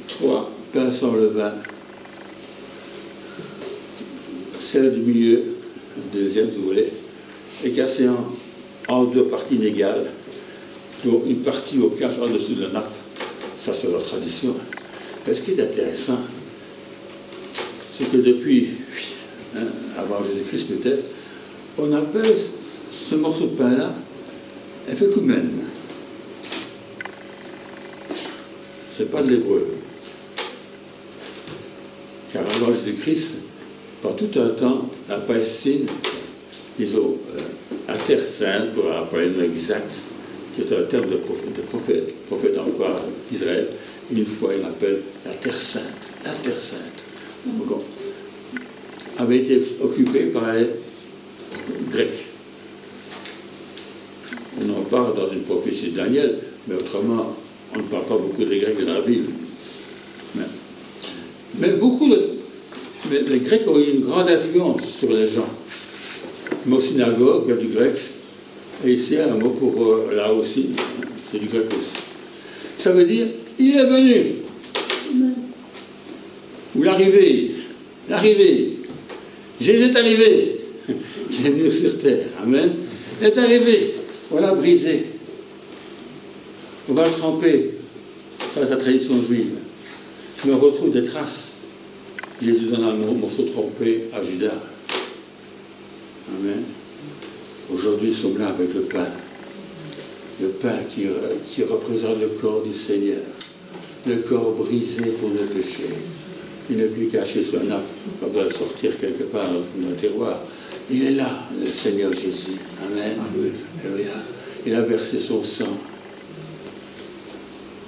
3 pains sans levain. Celle du milieu, la deuxième si vous voulez, est cassée en 2 parties inégales, dont une partie au cache en dessous de la nappe. Ça, c'est leur tradition. Mais ce qui est intéressant, c'est que depuis, avant Jésus-Christ peut-être, on appelle ce morceau de pain-là Efekumen. C'est pas de l'hébreu. Car avant Jésus-Christ, pendant tout un temps, la Palestine, ils ont la terre sainte, pour employer le nom exact, qui est un terme de prophète emploie Israël, une fois il appelle la terre sainte. La terre sainte. Donc, avait été occupée par les Grecs. On en parle dans une prophétie de Daniel, mais autrement, on ne parle pas beaucoup des Grecs dans la Bible. Mais les Grecs ont eu une grande influence sur les gens. Le mot synagogue vient du grec, et ici un mot pour là aussi, c'est du grec aussi. Ça veut dire, il est venu. Ou l'arrivée. Jésus est arrivé. Il est venu sur terre. Amen. Il est arrivé. Voilà brisé. On va le tremper. Ça, c'est la tradition juive. Mais on retrouve des traces. Jésus donne un morceau trempé à Judas. Amen. Aujourd'hui, nous sommes là avec le pain. Le pain qui représente le corps du Seigneur. Le corps brisé pour le péché. Il n'est plus caché sous un nappe. On va le sortir quelque part dans un tiroir. Il est là, le Seigneur Jésus. Amen. Alléluia. Il a versé son sang.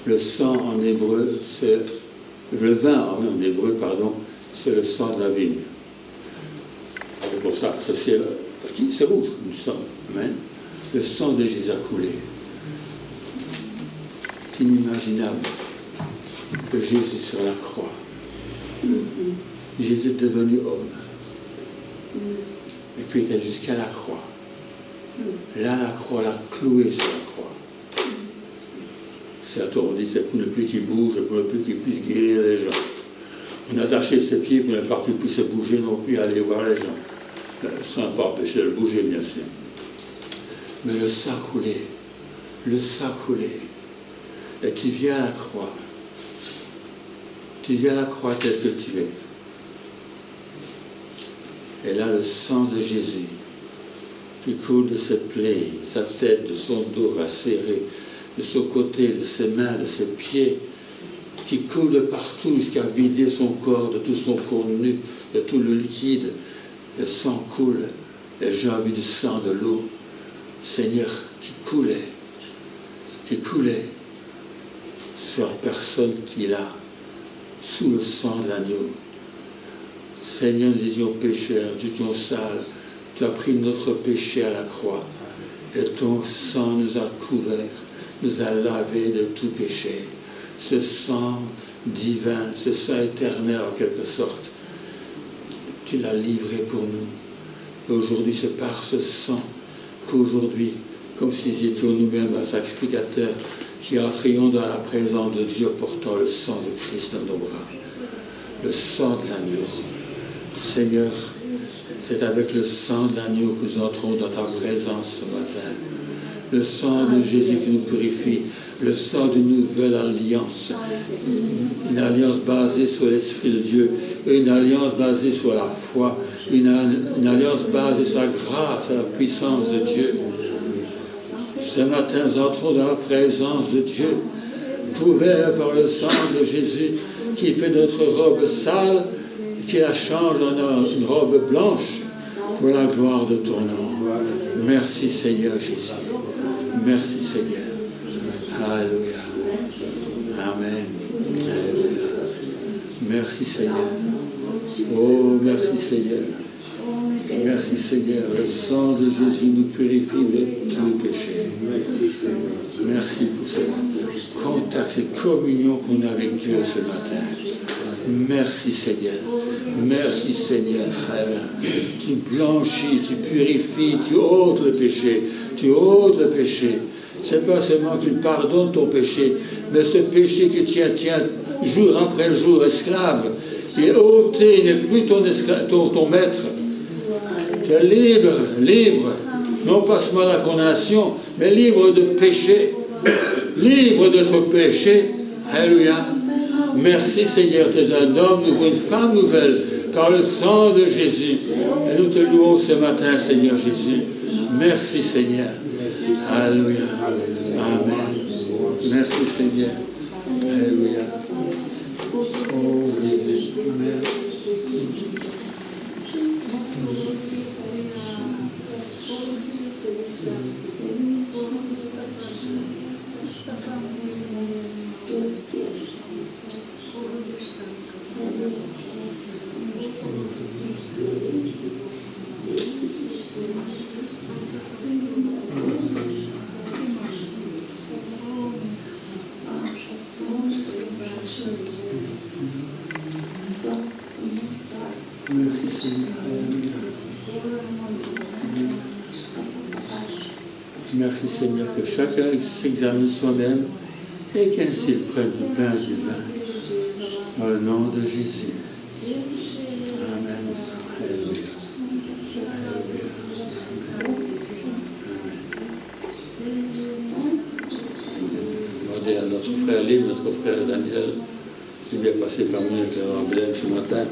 Le sang en hébreu, c'est... Le vin en hébreu, pardon, c'est le sang de la vigne. C'est pour ça, parce que c'est rouge, le sang. Amen. Le sang de Jésus a coulé. C'est inimaginable que Jésus sur la croix. Jésus est devenu homme. Et puis il était jusqu'à la croix. Là, la croix l'a cloué sur la croix. C'est à toi, on dit, c'est pour ne plus qu'il bouge, pour ne plus qu'il puisse guérir les gens. On a attaché ses pieds pour ne pas qu'il puisse bouger non plus, aller voir les gens. Sans pas empêcher de le bouger, bien sûr. Mais le sang coulé. Le sang coulé. Et tu viens à la croix. Tu viens à la croix tel que tu es. Et là, le sang de Jésus qui coule de ses plaies, de sa tête, de son dos acéré, de son côté, de ses mains, de ses pieds, qui coule de partout jusqu'à vider son corps de tout son contenu, de tout le liquide. Le sang coule. Et j'ai envie du sang, de l'eau, Seigneur, qui coulait sur la personne qu'il a, sous le sang de l'agneau. Seigneur, nous étions pécheurs, nous étions sales, tu as pris notre péché à la croix, et ton sang nous a couverts, nous a lavés de tout péché. Ce sang divin, ce sang éternel en quelque sorte, tu l'as livré pour nous. Et aujourd'hui, c'est par ce sang qu'aujourd'hui, comme si nous étions nous-mêmes un sacrificateur, qui entrions dans la présence de Dieu portant le sang de Christ dans nos bras. Le sang de l'agneau. Seigneur, c'est avec le sang de l'agneau que nous entrons dans ta présence ce matin. Le sang de Jésus qui nous purifie, le sang d'une nouvelle alliance. Une alliance basée sur l'Esprit de Dieu, une alliance basée sur la foi, une alliance basée sur la grâce et la puissance de Dieu. Ce matin, nous entrons dans la présence de Dieu, couverts par le sang de Jésus qui fait notre robe sale, qui la change en une robe blanche pour la gloire de ton nom. Merci Seigneur Jésus. Merci Seigneur. Alléluia. Amen. Alléluia. Merci Seigneur. Oh, merci Seigneur. Merci Seigneur, le sang de Jésus nous purifie de tout péché. Merci pour ce contact, cette communion qu'on a avec Dieu ce matin. Merci Seigneur. Merci Seigneur. Tu blanchis, tu purifies, tu ôtes le péché. Tu ôtes le péché. C'est pas seulement que tu pardonnes ton péché, mais ce péché qui tient jour après jour esclave, il est ôté, il n'est plus ton maître. Tu es libre, non pas seulement la condamnation, mais libre de péché, libre de ton péché. Alléluia. Merci Seigneur, tu es un homme nouveau, une femme nouvelle, par le sang de Jésus. Et nous te louons ce matin, Seigneur Jésus. Merci Seigneur. Alléluia. Amen. Merci Seigneur. Alléluia. Oh Jésus. Amen. Merci Seigneur que chacun s'examine soi-même et qu'ainsi prenne du pain et du vin. Dans le nom de Jésus. Amen. Alléluia. Demandez à notre frère libre, notre frère Daniel, qui vient passer parmi nous avec l'emblème ce matin.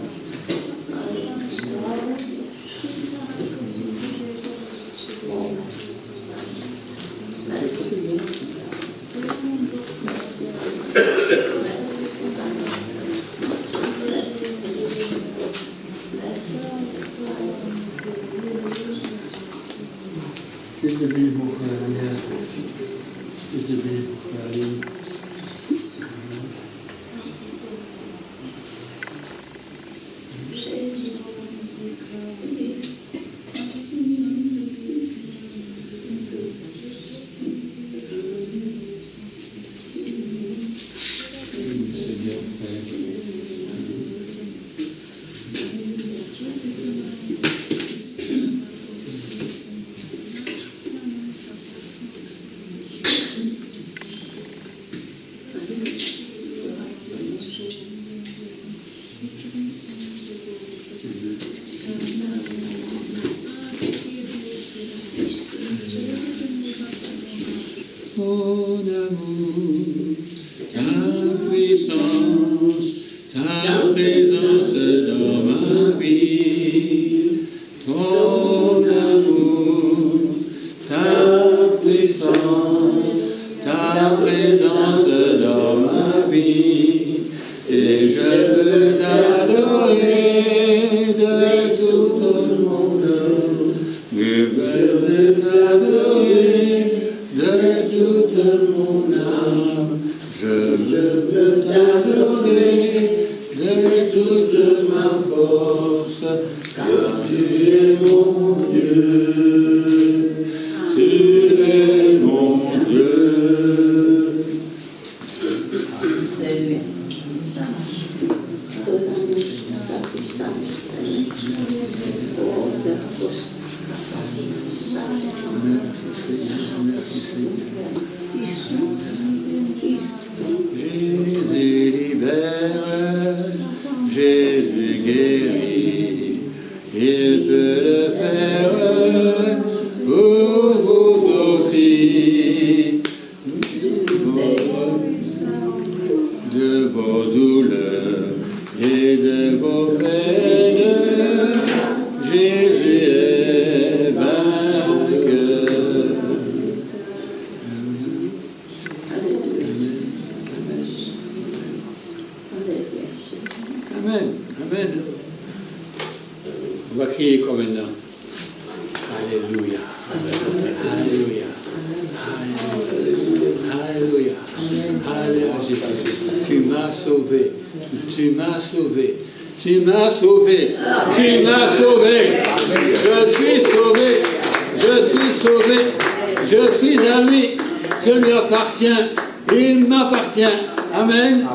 Tu m'as sauvé. Je suis sauvé. Je suis sauvé. Je suis à lui. Je lui appartiens. Il m'appartient. Amen.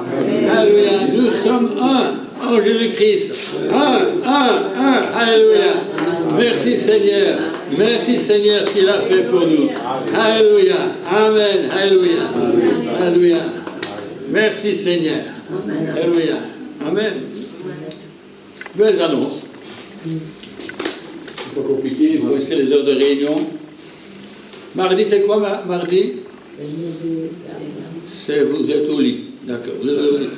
Alléluia. Nous sommes un en Jésus-Christ. Un. Alléluia. Merci Seigneur. Merci Seigneur ce qu'il a fait pour nous. Alléluia. Amen. Alléluia. Alléluia. Merci Seigneur. Alléluia. Amen. Belles annonces. C'est pas compliqué, vous connaissez les heures de réunion. Mardi, c'est quoi mardi? C'est vous êtes au lit. D'accord, vous êtes au lit.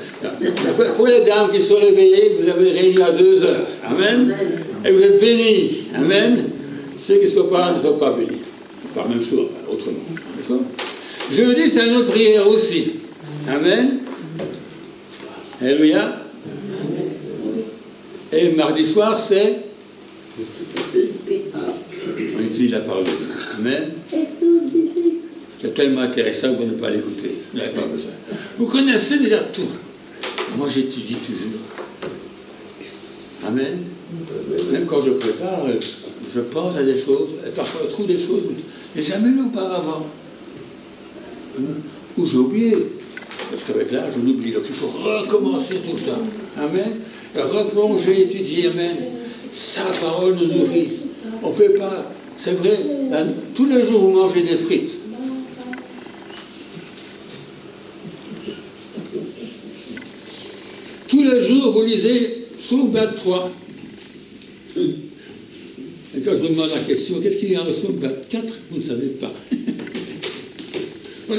Pour les dames qui sont réveillées, vous avez réuni à 2 heures. Amen. Et vous êtes bénis. Amen. Ceux qui ne sont pas bénis. Pas la même chose, enfin, autrement. D'accord? Jeudi, c'est une autre prière aussi. Amen. Alléluia. Et mardi soir, c'est on étudie la parole de Dieu. Amen. C'est tellement intéressant que vous n'avez pas l'écouter. Vous n'avez pas besoin. Vous connaissez déjà tout. Moi, j'étudie toujours. Amen. Même quand je prépare, je pense à des choses, et parfois je trouve des choses que je n'ai jamais lues auparavant. Ou j'ai oublié. Parce qu'avec l'âge, on oublie. Donc il faut recommencer tout le temps. Amen. Et replonger, étudier. Amen. Sa parole nous nourrit. On ne peut pas. C'est vrai. Là, tous les jours, vous mangez des frites. Tous les jours, vous lisez Psaume 23. Et quand je vous demande la question, qu'est-ce qu'il y a dans le Psaume 24? Vous ne savez pas. Il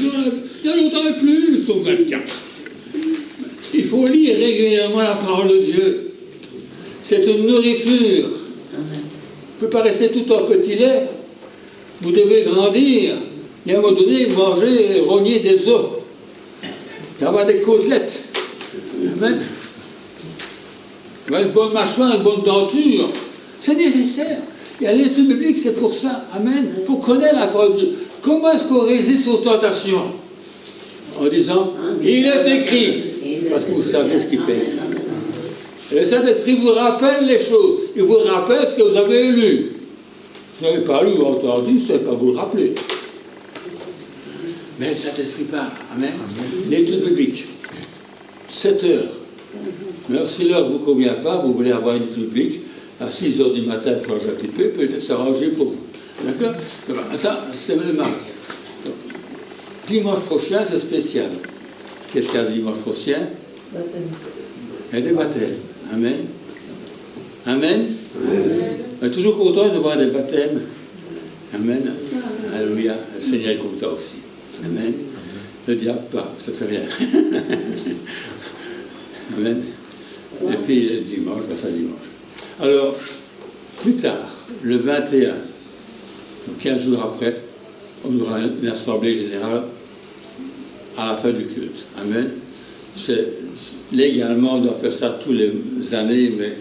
y a longtemps plus, le Psaume 24. Il faut lire régulièrement la parole de Dieu. C'est une nourriture. Vous ne pouvez pas rester tout en petit lait. Vous devez grandir. Et à un moment donné, manger, rogner des os. Et avoir des côtelettes. Amen. Une bonne mâchoire, une bonne denture. C'est nécessaire. Et à l'étude biblique, c'est pour ça. Amen. Pour connaître la parole de Dieu. Comment est-ce qu'on résiste aux tentations? En disant, il est écrit. Parce que vous savez ce qu'il fait. Et le Saint-Esprit vous rappelle les choses. Il vous rappelle ce que vous avez lu. Vous n'avez pas lu ou entendu, vous ne savez pas vous le rappeler. Mais le Saint-Esprit parle. Amen. L'étude biblique. 7 heures. Mais si l'heure ne vous convient pas, vous voulez avoir une étude biblique, à 6 heures du matin, il faut changer un petit peu, peut-être s'arranger pour vous. D'accord? Ça, c'est le mardi. Dimanche prochain, c'est spécial. Qu'est-ce qu'il y a dimanche prochain? Il y a des baptêmes. Amen. Amen. On est toujours content de voir des baptêmes. Amen. Alléluia. Le Seigneur est content aussi. Amen. Le diable pas, ça fait rien. Amen. Et puis le dimanche, ça dimanche. Alors, plus tard, le 21, donc 15 jours après, on aura une assemblée générale à la fin du culte. Amen. Légalement, on doit faire ça tous les années, mais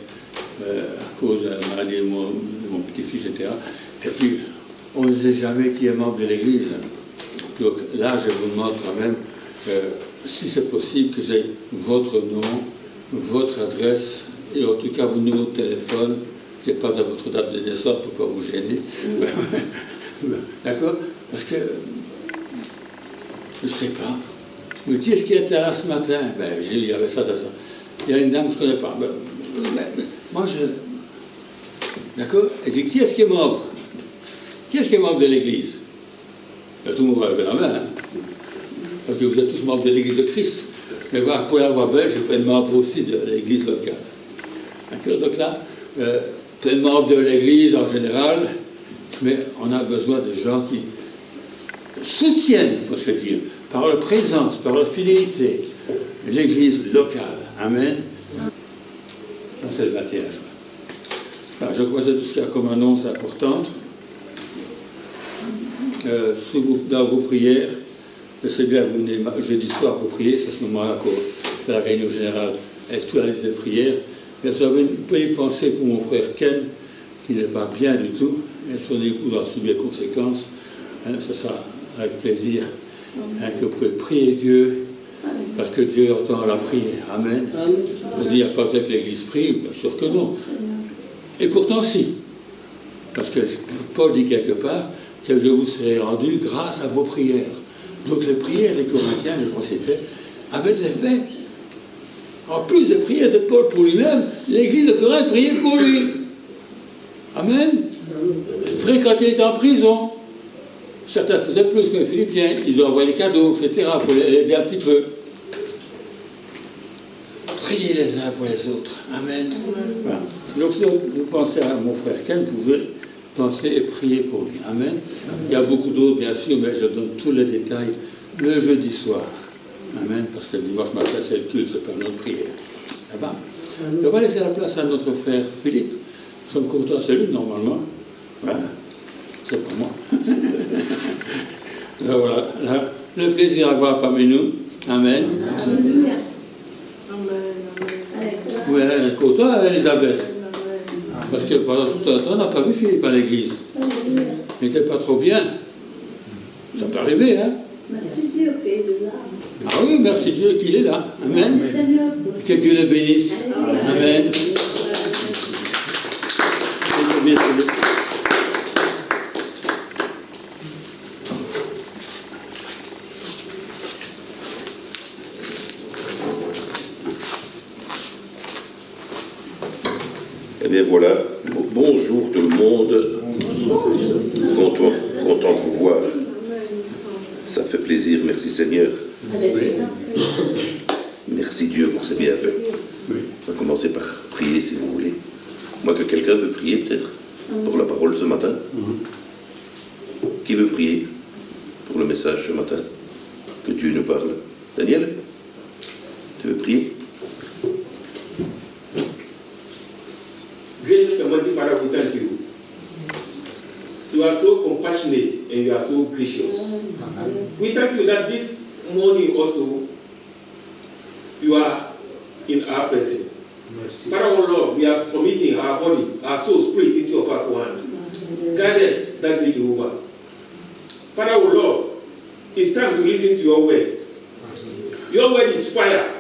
à cause de la maladie de mon petit-fils, etc. Et puis, on ne sait jamais qui est membre de l'Église. Donc là, je vous demande quand même, si c'est possible, que j'ai votre nom, votre adresse, et en tout cas vos numéros de téléphone. Je n'ai pas à votre date de naissance pour ne pas vous gêner. D'accord? Parce que, je ne sais pas. Vous me dites, est-ce qu'il était là ce matin? Ben, Gilles, il y avait ça. Il y a une dame que je ne connais pas. Moi, d'accord? Elle dit, qui est-ce qui est membre? Qui est-ce qui est membre de l'Église? Tout le monde va lever la main. Hein? Parce que vous êtes tous membres de l'Église de Christ. Mais voilà, pour la loi belge, je peux être membre aussi de l'Église locale. D'accord? Donc là, tu es membre de l'Église en général, mais on a besoin de gens qui soutiennent, il faut se le dire, par leur présence, par leur fidélité, l'Église locale. Amen. Ça, c'est le 21 juin. Alors, je crois que c'est tout ce qu'il y a comme annonce importante. Dans vos prières, je sais bien, vous venez jeudi soir pour prier, c'est à ce moment-là qu'on fait la réunion générale avec toute la liste de prières. Mais vous avez une petite pensée pour mon frère Ken, qui n'est pas bien du tout, et son époux doit subir les conséquences. Ce sera avec plaisir que vous pouvez prier Dieu, parce que Dieu entend la prière. Amen. Vous dire, pas que l'Église prie, bien sûr que non. Et pourtant, si. Parce que Paul dit quelque part que je vous serai rendu grâce à vos prières. Donc les prières des Corinthiens, je crois que c'était, avaient de l'effet. En plus des prières de Paul pour lui-même, l'église de Corinthe priait pour lui. Amen. Il priait quand il était en prison. Certains faisaient plus que les Philippiens. Ils lui envoyaient des cadeaux, etc., pour l'aider un petit peu. Priez les uns pour les autres. Amen. Voilà. Donc, si vous pensez à mon frère Ken, vous pouvez penser et prier pour lui. Amen. Il y a beaucoup d'autres, bien sûr, mais je donne tous les détails le jeudi soir. Amen. Parce que le dimanche matin, c'est le culte, c'est pas notre prière. Là-bas. On va laisser la place à notre frère Philippe. Nous sommes contents, c'est lui, normalement. Voilà. C'est pas moi. Là, voilà. Là, le plaisir à voir parmi nous. Amen. Alléluia. Oui, elle est contente, Elisabeth. Parce que pendant tout un temps, on n'a pas vu Philippe à l'église. Il n'était pas trop bien. Ça peut arriver, hein? Merci Dieu qu'il est là. Ah oui, merci Dieu qu'il est là. Amen. Merci Seigneur. Que Dieu le bénisse. Amen. Eh bien voilà, bonjour tout le monde. Content de vous voir. Ça fait plaisir, merci Seigneur. Merci Dieu pour ses bienfaits. On va commencer par prier si vous voulez. Moi, que quelqu'un veut prier peut-être pour la parole ce matin. Qui veut prier pour le message ce matin? Que Dieu nous parle. Daniel, tu veux prier? Gracious and mighty Father, we thank you. You are so compassionate and you are so gracious. We thank you that this morning also you are in our person. Father, oh Lord, we are committing our body, our soul, spirit into your powerful hand. Guide us, that great Jehovah. Father, oh Lord, it's time to listen to your word. Your word is fire.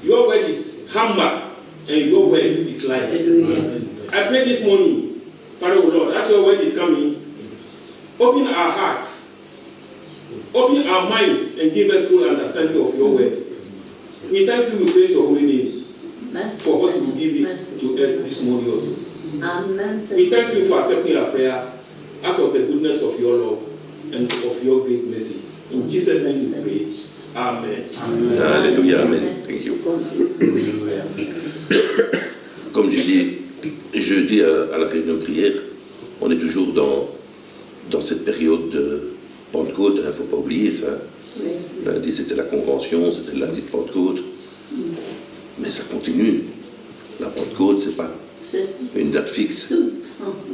Your word is hammer. And your word is life. I pray this morning, Father, oh Lord, as your word is coming, open our hearts, open our mind, and give us full understanding of your word. We thank you, we praise your holy name for what you will give it to us this morning also. Amen. We thank you for accepting our prayer out of the goodness of your love and of your great mercy. In Jesus' name we pray. Amen. Alléluia, amen. Thank you. Comme je dis jeudi à la réunion de prière, on est toujours dans cette période de Pentecôte, il ne faut pas oublier ça. Lundi c'était la convention, c'était le lundi de Pentecôte. Mais ça continue. La Pentecôte, c'est pas une date fixe.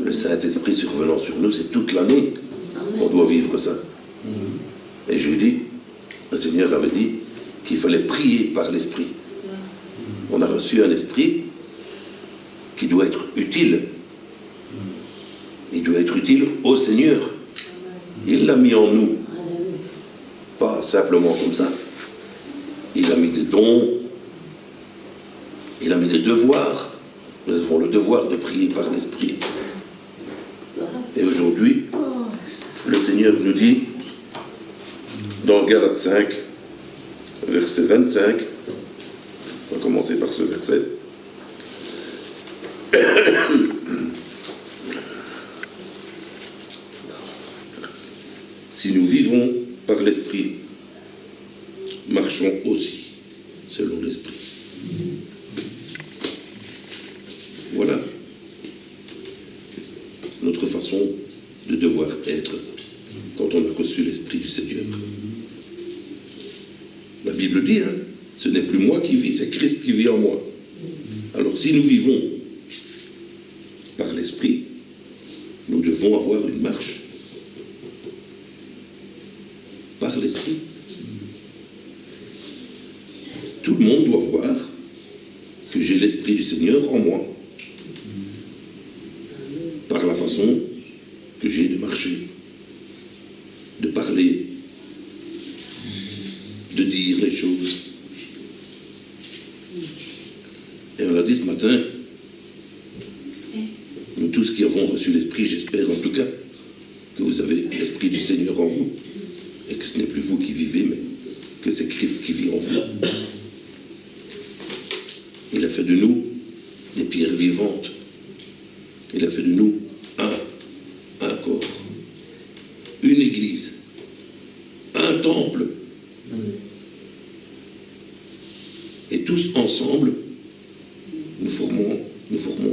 Le Saint-Esprit survenant sur nous, c'est toute l'année qu'on doit vivre ça. Et jeudi, le Seigneur avait dit qu'il fallait prier par l'Esprit. On a reçu un esprit qui doit être utile. Il doit être utile au Seigneur. Il l'a mis en nous. Pas simplement comme ça. Il a mis des dons. Il a mis des devoirs. Nous avons le devoir de prier par l'Esprit. Et aujourd'hui, le Seigneur nous dit, dans Galates 5, verset 25, on va commencer par ce verset. Si nous vivons par l'Esprit, marchons aussi selon l'Esprit. Voilà notre façon de devoir être quand on a reçu l'Esprit du Seigneur. La Bible dit, hein, ce n'est plus moi qui vis, c'est Christ qui vit en moi. Alors si nous vivons par l'Esprit, nous devons avoir une marche par l'Esprit. Tout le monde doit voir que j'ai l'Esprit du Seigneur en moi, par la façon que j'ai de marcher, de parler, de dire les choses. Et on l'a dit ce matin, nous tous qui avons reçu l'Esprit, et que ce n'est plus vous qui vivez, mais que c'est Christ qui vit en vous. Il a fait de nous des pierres vivantes. Il a fait de nous un corps, une église, un temple. Et tous ensemble, nous formons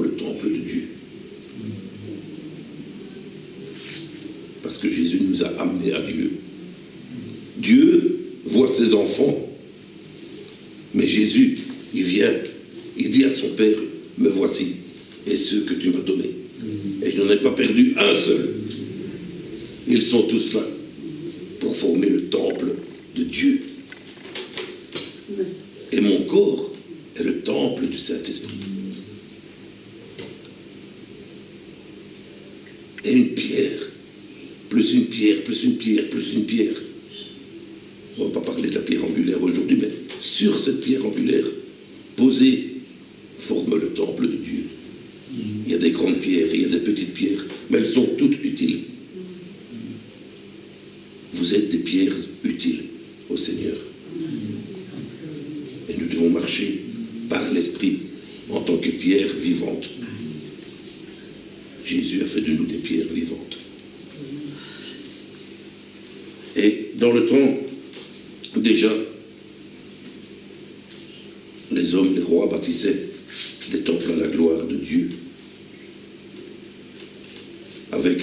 le temple de Dieu. Parce que Jésus nous a amenés à Dieu. Dieu voit ses enfants, mais Jésus, il vient, il dit à son Père, me voici, et ceux que tu m'as donnés. Et je n'en ai pas perdu un seul. Ils sont tous là pour former le temple de Dieu. Et mon corps est le temple du Saint-Esprit. Et une pierre, plus une pierre, plus une pierre, plus une pierre. On ne va pas parler de la pierre angulaire aujourd'hui, mais sur cette pierre angulaire, posée, forme le temple de Dieu. Il y a des grandes pierres, il y a des petites pierres, mais elles sont toutes utiles. Vous êtes des pierres utiles au Seigneur. Et nous devons marcher par l'Esprit en tant que pierres vivantes. Jésus a fait de nous des pierres vivantes. Et dans le temps, déjà, les hommes, les rois bâtissaient des temples à la gloire de Dieu. Avec,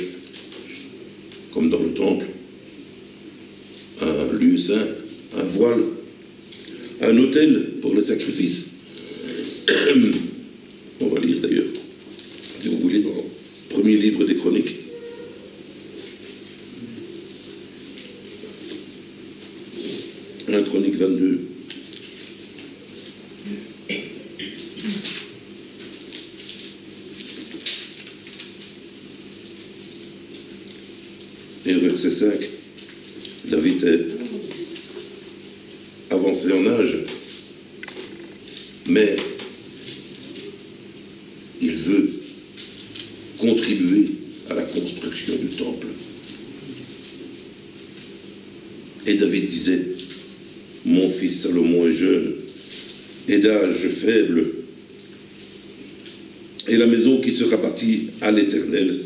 comme dans le temple, un lieu saint, un voile, un autel pour le sacrifice. On va lire d'ailleurs, si vous voulez, dans le premier livre des Chroniques. La Chronique 22. Et au verset 5, David est avancé en âge, mais il veut contribuer à la construction du temple. Et David disait, mon fils Salomon est jeune et d'âge faible, et la maison qui sera bâtie à l'Éternel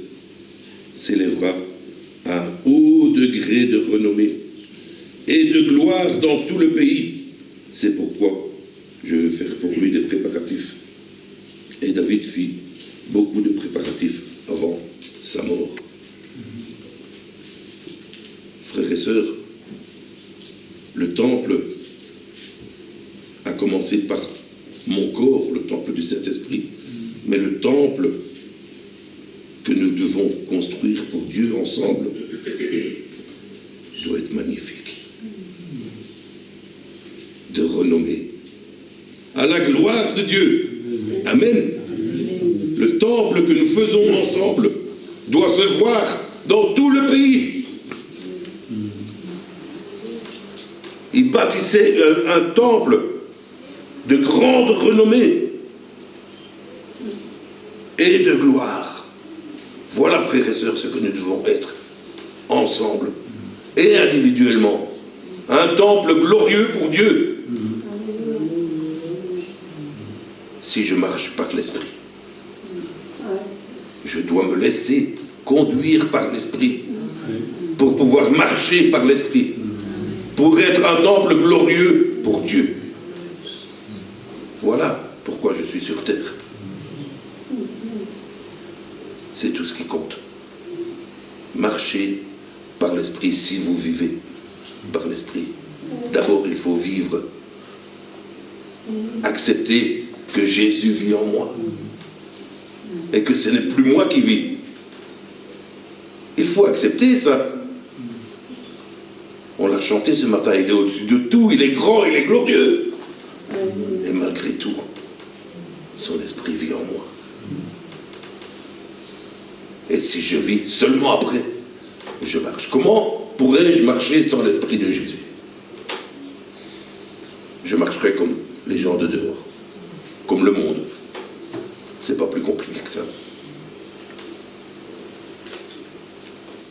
s'élèvera à un haut degré de renommée et de gloire dans tout le pays. C'est pourquoi je veux faire pour lui des préparatifs. Et David fit beaucoup de préparatifs avant sa mort. Frères et sœurs, le temple a commencé par mon corps, le temple du Saint-Esprit, mais le temple que nous devons construire pour Dieu ensemble doit être magnifique, de renommée, à la gloire de Dieu. Amen. Le temple que nous faisons ensemble doit se voir dans tout le pays. Il bâtissait un temple de grande renommée et de gloire. Voilà, frères et sœurs, ce que nous devons être ensemble et individuellement. Un temple glorieux pour Dieu. Si je marche par l'Esprit, je dois me laisser conduire par l'Esprit pour pouvoir marcher par l'Esprit, pour être un temple glorieux pour Dieu. Voilà pourquoi je suis sur terre. C'est tout ce qui compte. Marchez par l'Esprit si vous vivez par l'Esprit. D'abord, il faut vivre. Accepter que Jésus vit en moi. Et que ce n'est plus moi qui vis. Il faut accepter ça. On l'a chanté ce matin, il est au-dessus de tout, il est grand, il est glorieux. Et malgré tout, son esprit vit en moi. Et si je vis seulement après, je marche. Comment pourrais-je marcher sans l'esprit de Jésus? Je marcherai comme les gens de dehors, comme le monde. C'est pas plus compliqué que ça.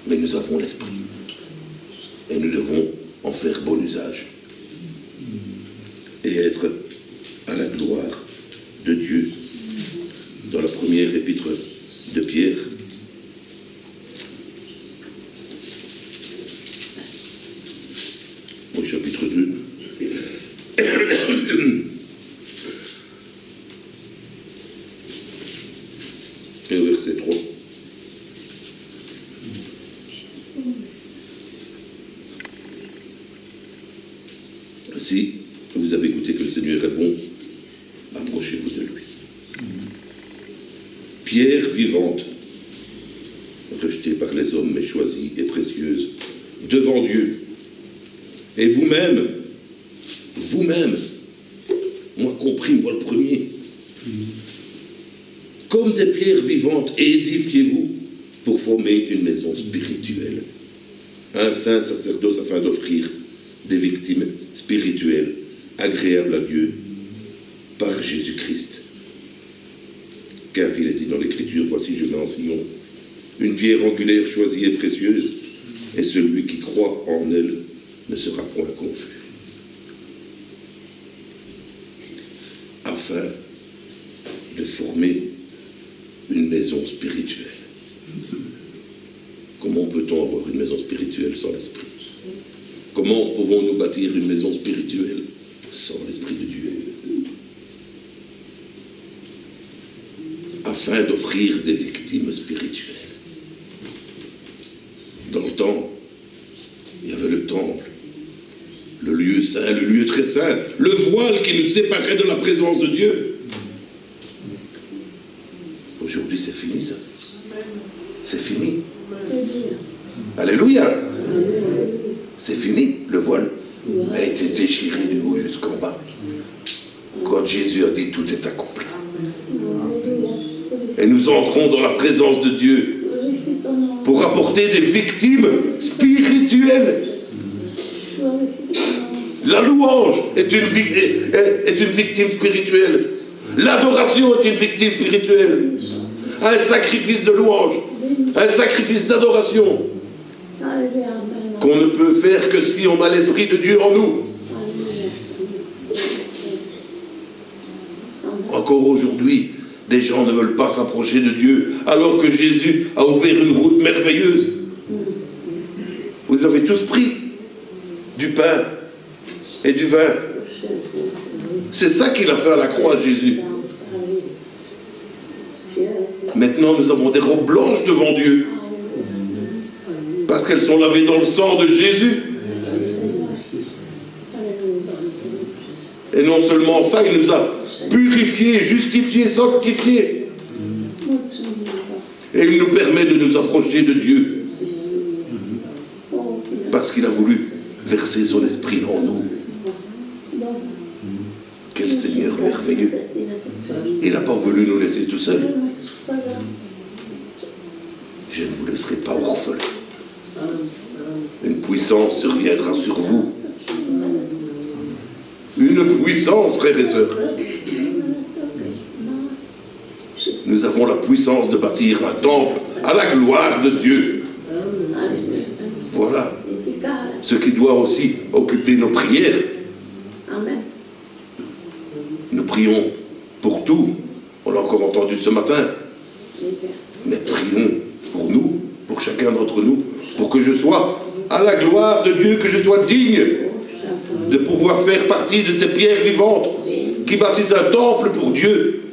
Mais nous avons l'esprit. et nous devons en faire bon usage et être à la gloire de Dieu. Dans la première épître de Pierre, au chapitre 2, et au verset 3. Si vous avez goûté que le Seigneur est bon, approchez-vous de lui. Pierre vivante, rejetée par les hommes, mais choisie et précieuse, devant Dieu. Et vous-même, moi compris, moi le premier, comme des pierres vivantes, édifiez-vous pour former une maison spirituelle, un saint sacerdoce afin d'offrir des victimes spirituelles agréables à Dieu par Jésus-Christ. Car il est dit dans l'Écriture, voici je mets en Sion une pierre angulaire choisie et précieuse, et celui qui croit en elle ne sera point confus. Afin de former une maison spirituelle. Comment peut-on avoir une maison spirituelle sans l'Esprit? Comment pouvons-nous bâtir une maison spirituelle sans l'Esprit de Dieu? Afin d'offrir des victimes spirituelles. Dans le temps, il y avait le temple, le lieu saint, le lieu très saint, le voile qui nous séparait de la présence de Dieu. Aujourd'hui, c'est fini ça. C'est fini. Alléluia. C'est fini, le voile a été déchiré du haut jusqu'en bas. Quand Jésus a dit tout est accompli. Et nous entrons dans la présence de Dieu pour apporter des victimes spirituelles. La louange est une victime spirituelle. L'adoration est une victime spirituelle. Un sacrifice de louange, un sacrifice d'adoration qu'on ne peut faire que si on a l'Esprit de Dieu en nous. Encore aujourd'hui, des gens ne veulent pas s'approcher de Dieu, alors que Jésus a ouvert une route merveilleuse. Vous avez tous pris du pain et du vin. C'est ça qu'il a fait à la croix, Jésus. Maintenant, nous avons des robes blanches devant Dieu, parce qu'elles sont lavées dans le sang de Jésus. Et non seulement ça, il nous a purifiés, justifiés, sanctifiés. Et il nous permet de nous approcher de Dieu, parce qu'il a voulu verser son esprit en nous. Quel Seigneur merveilleux. Il n'a pas voulu nous laisser tout seuls. Je ne vous laisserai pas orphelins. Une puissance surviendra sur vous. Une puissance, frères et sœurs. Nous avons la puissance de bâtir un temple à la gloire de Dieu. Voilà ce qui doit aussi occuper nos prières. Nous prions pour tout. On l'a encore entendu ce matin. Mais prions pour nous, pour chacun d'entre nous, pour que je sois à la gloire de Dieu, que je sois digne de pouvoir faire partie de ces pierres vivantes qui bâtissent un temple pour Dieu.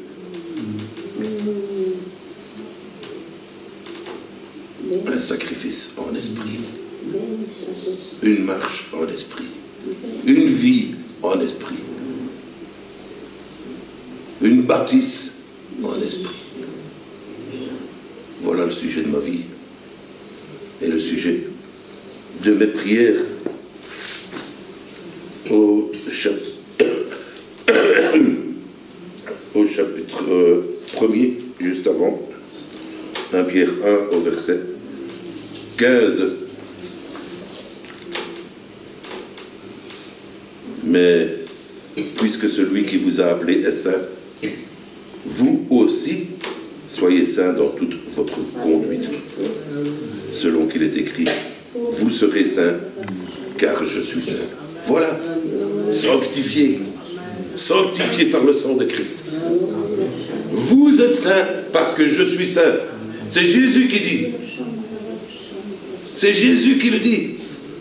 Un sacrifice en esprit, une marche en esprit, une vie en esprit, une bâtisse en esprit. Voilà le sujet de ma vie et le sujet de mes prières. Au chapitre 1er, juste avant, 1 Pierre 1 au verset 15. Mais puisque celui qui vous a appelé est saint, vous aussi soyez saints dans toute votre conduite. Selon qu'il est écrit, vous serez saints, car je suis saint. Voilà, sanctifié. Sanctifié par le sang de Christ. Vous êtes saints parce que je suis saint. C'est Jésus qui dit. C'est Jésus qui le dit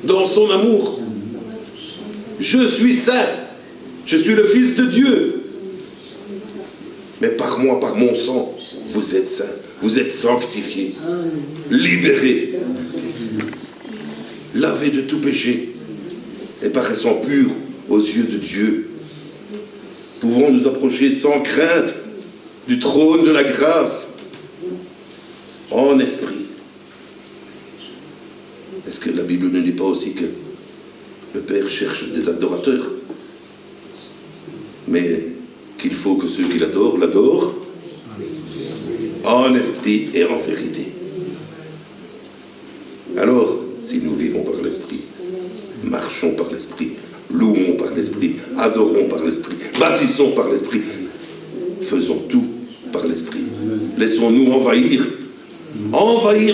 dans son amour. Je suis saint. Je suis le Fils de Dieu. Mais par moi, par mon sang, vous êtes saints. Vous êtes sanctifiés. Libérés. Lavés de tout péché. Et paraissant purs aux yeux de Dieu. Pouvons nous approcher sans crainte du trône de la grâce en esprit. Est-ce que la Bible ne dit pas aussi que le Père cherche des adorateurs, mais qu'il faut que ceux qui l'adorent, l'adorent en esprit et en vérité. Alors, si nous vivons par l'esprit, marchons par l'esprit, louons par l'esprit, adorons par l'esprit, bâtissons par l'esprit, faisons tout par l'esprit. Laissons-nous envahir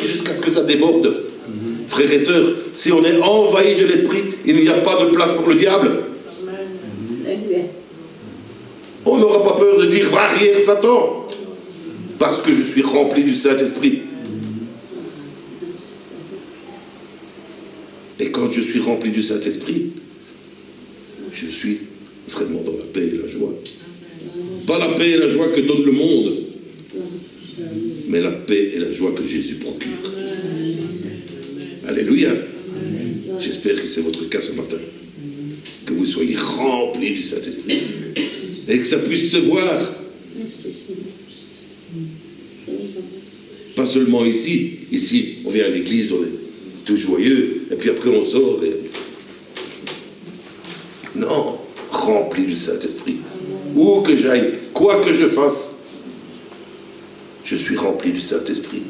jusqu'à ce que ça déborde. Frères et sœurs, si on est envahi de l'esprit, il n'y a pas de place pour le diable. On n'aura pas peur de dire « Va arrière Satan !» parce que je suis rempli du Saint-Esprit. Et quand je suis rempli du Saint-Esprit, je suis vraiment dans la paix et la joie. Pas la paix et la joie que donne le monde, mais la paix et la joie que Jésus procure. Alléluia. J'espère que c'est votre cas ce matin. Que vous soyez remplis du Saint-Esprit. Et que ça puisse se voir. Pas seulement ici. Ici, on vient à l'église, on est tout joyeux. Et puis après, on sort. Non, rempli du Saint-Esprit. Où que j'aille, quoi que je fasse, je suis rempli du Saint-Esprit.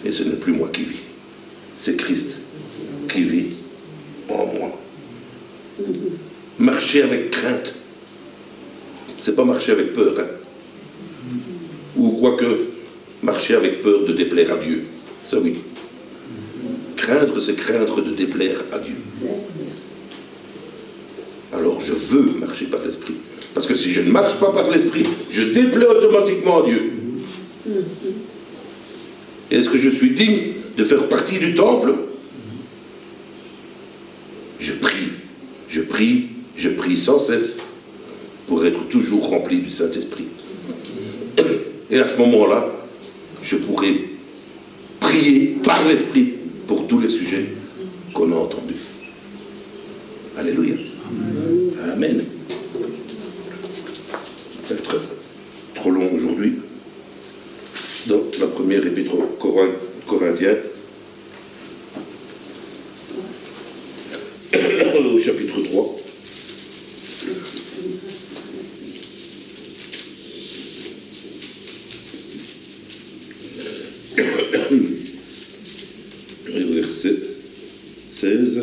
Et ce n'est plus moi qui vis. C'est Christ qui vit en moi. Marcher avec crainte. C'est pas marcher avec peur. Hein. Ou quoique, marcher avec peur de déplaire à Dieu. Ça oui. Craindre, c'est craindre de déplaire à Dieu. Alors je veux marcher par l'esprit. Parce que si je ne marche pas par l'esprit, je déplais automatiquement à Dieu. Et est-ce que je suis digne de faire partie du temple? Je prie, je prie, je prie sans cesse pour être toujours rempli du Saint-Esprit. Et à ce moment-là, je pourrai prier par l'Esprit pour tous les sujets qu'on a entendus. Alléluia. Amen. Ça va être trop long aujourd'hui. Dans la première épître aux Corinthiens, au chapitre 3. Et au verset 16.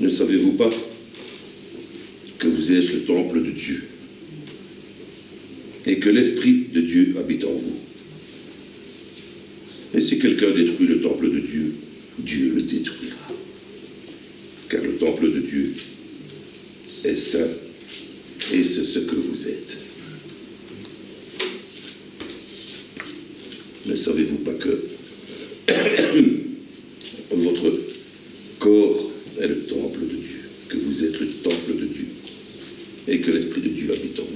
Ne savez-vous pas que vous êtes le temple de Dieu et que l'Esprit de Dieu habite en vous? Et si quelqu'un détruit le temple de Dieu, Dieu le détruira. Car le temple de Dieu est saint et c'est ce que vous êtes. Ne savez-vous pas que votre corps est le temple de Dieu, que vous êtes le temple de Dieu, et que l'Esprit de Dieu habite en vous?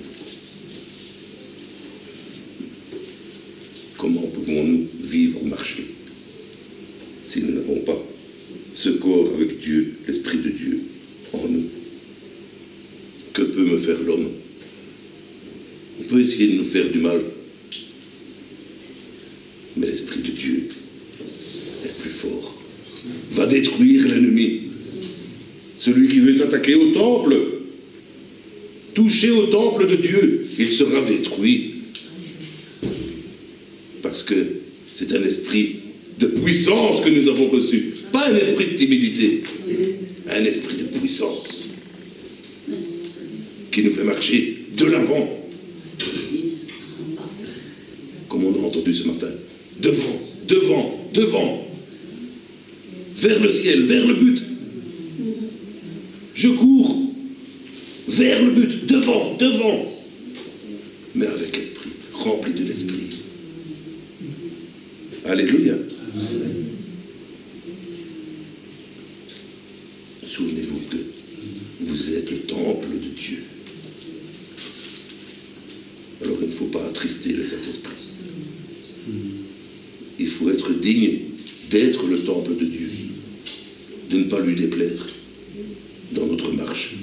Comment pouvons-nous vivre ou marcher si nous n'avons pas ce corps avec Dieu, l'Esprit de Dieu, en nous? Que peut me faire l'homme? On peut essayer de nous faire du mal, mais l'Esprit de Dieu est plus fort, va détruire l'ennemi. Celui qui veut s'attaquer au temple, toucher au temple de Dieu, il sera détruit. Parce que c'est un esprit de puissance que nous avons reçu. Pas un esprit de timidité, un esprit de puissance qui nous fait marcher de l'avant. Comme on a entendu ce matin. Devant, devant, devant. Vers le ciel, vers le but. Je cours vers le but, devant, devant. Mais avec l'esprit, rempli de l'esprit. Alléluia. Souvenez-vous que vous êtes le temple de Dieu. Alors il ne faut pas attrister le Saint-Esprit. Il faut être digne d'être le temple de Dieu, de ne pas lui déplaire dans notre marche,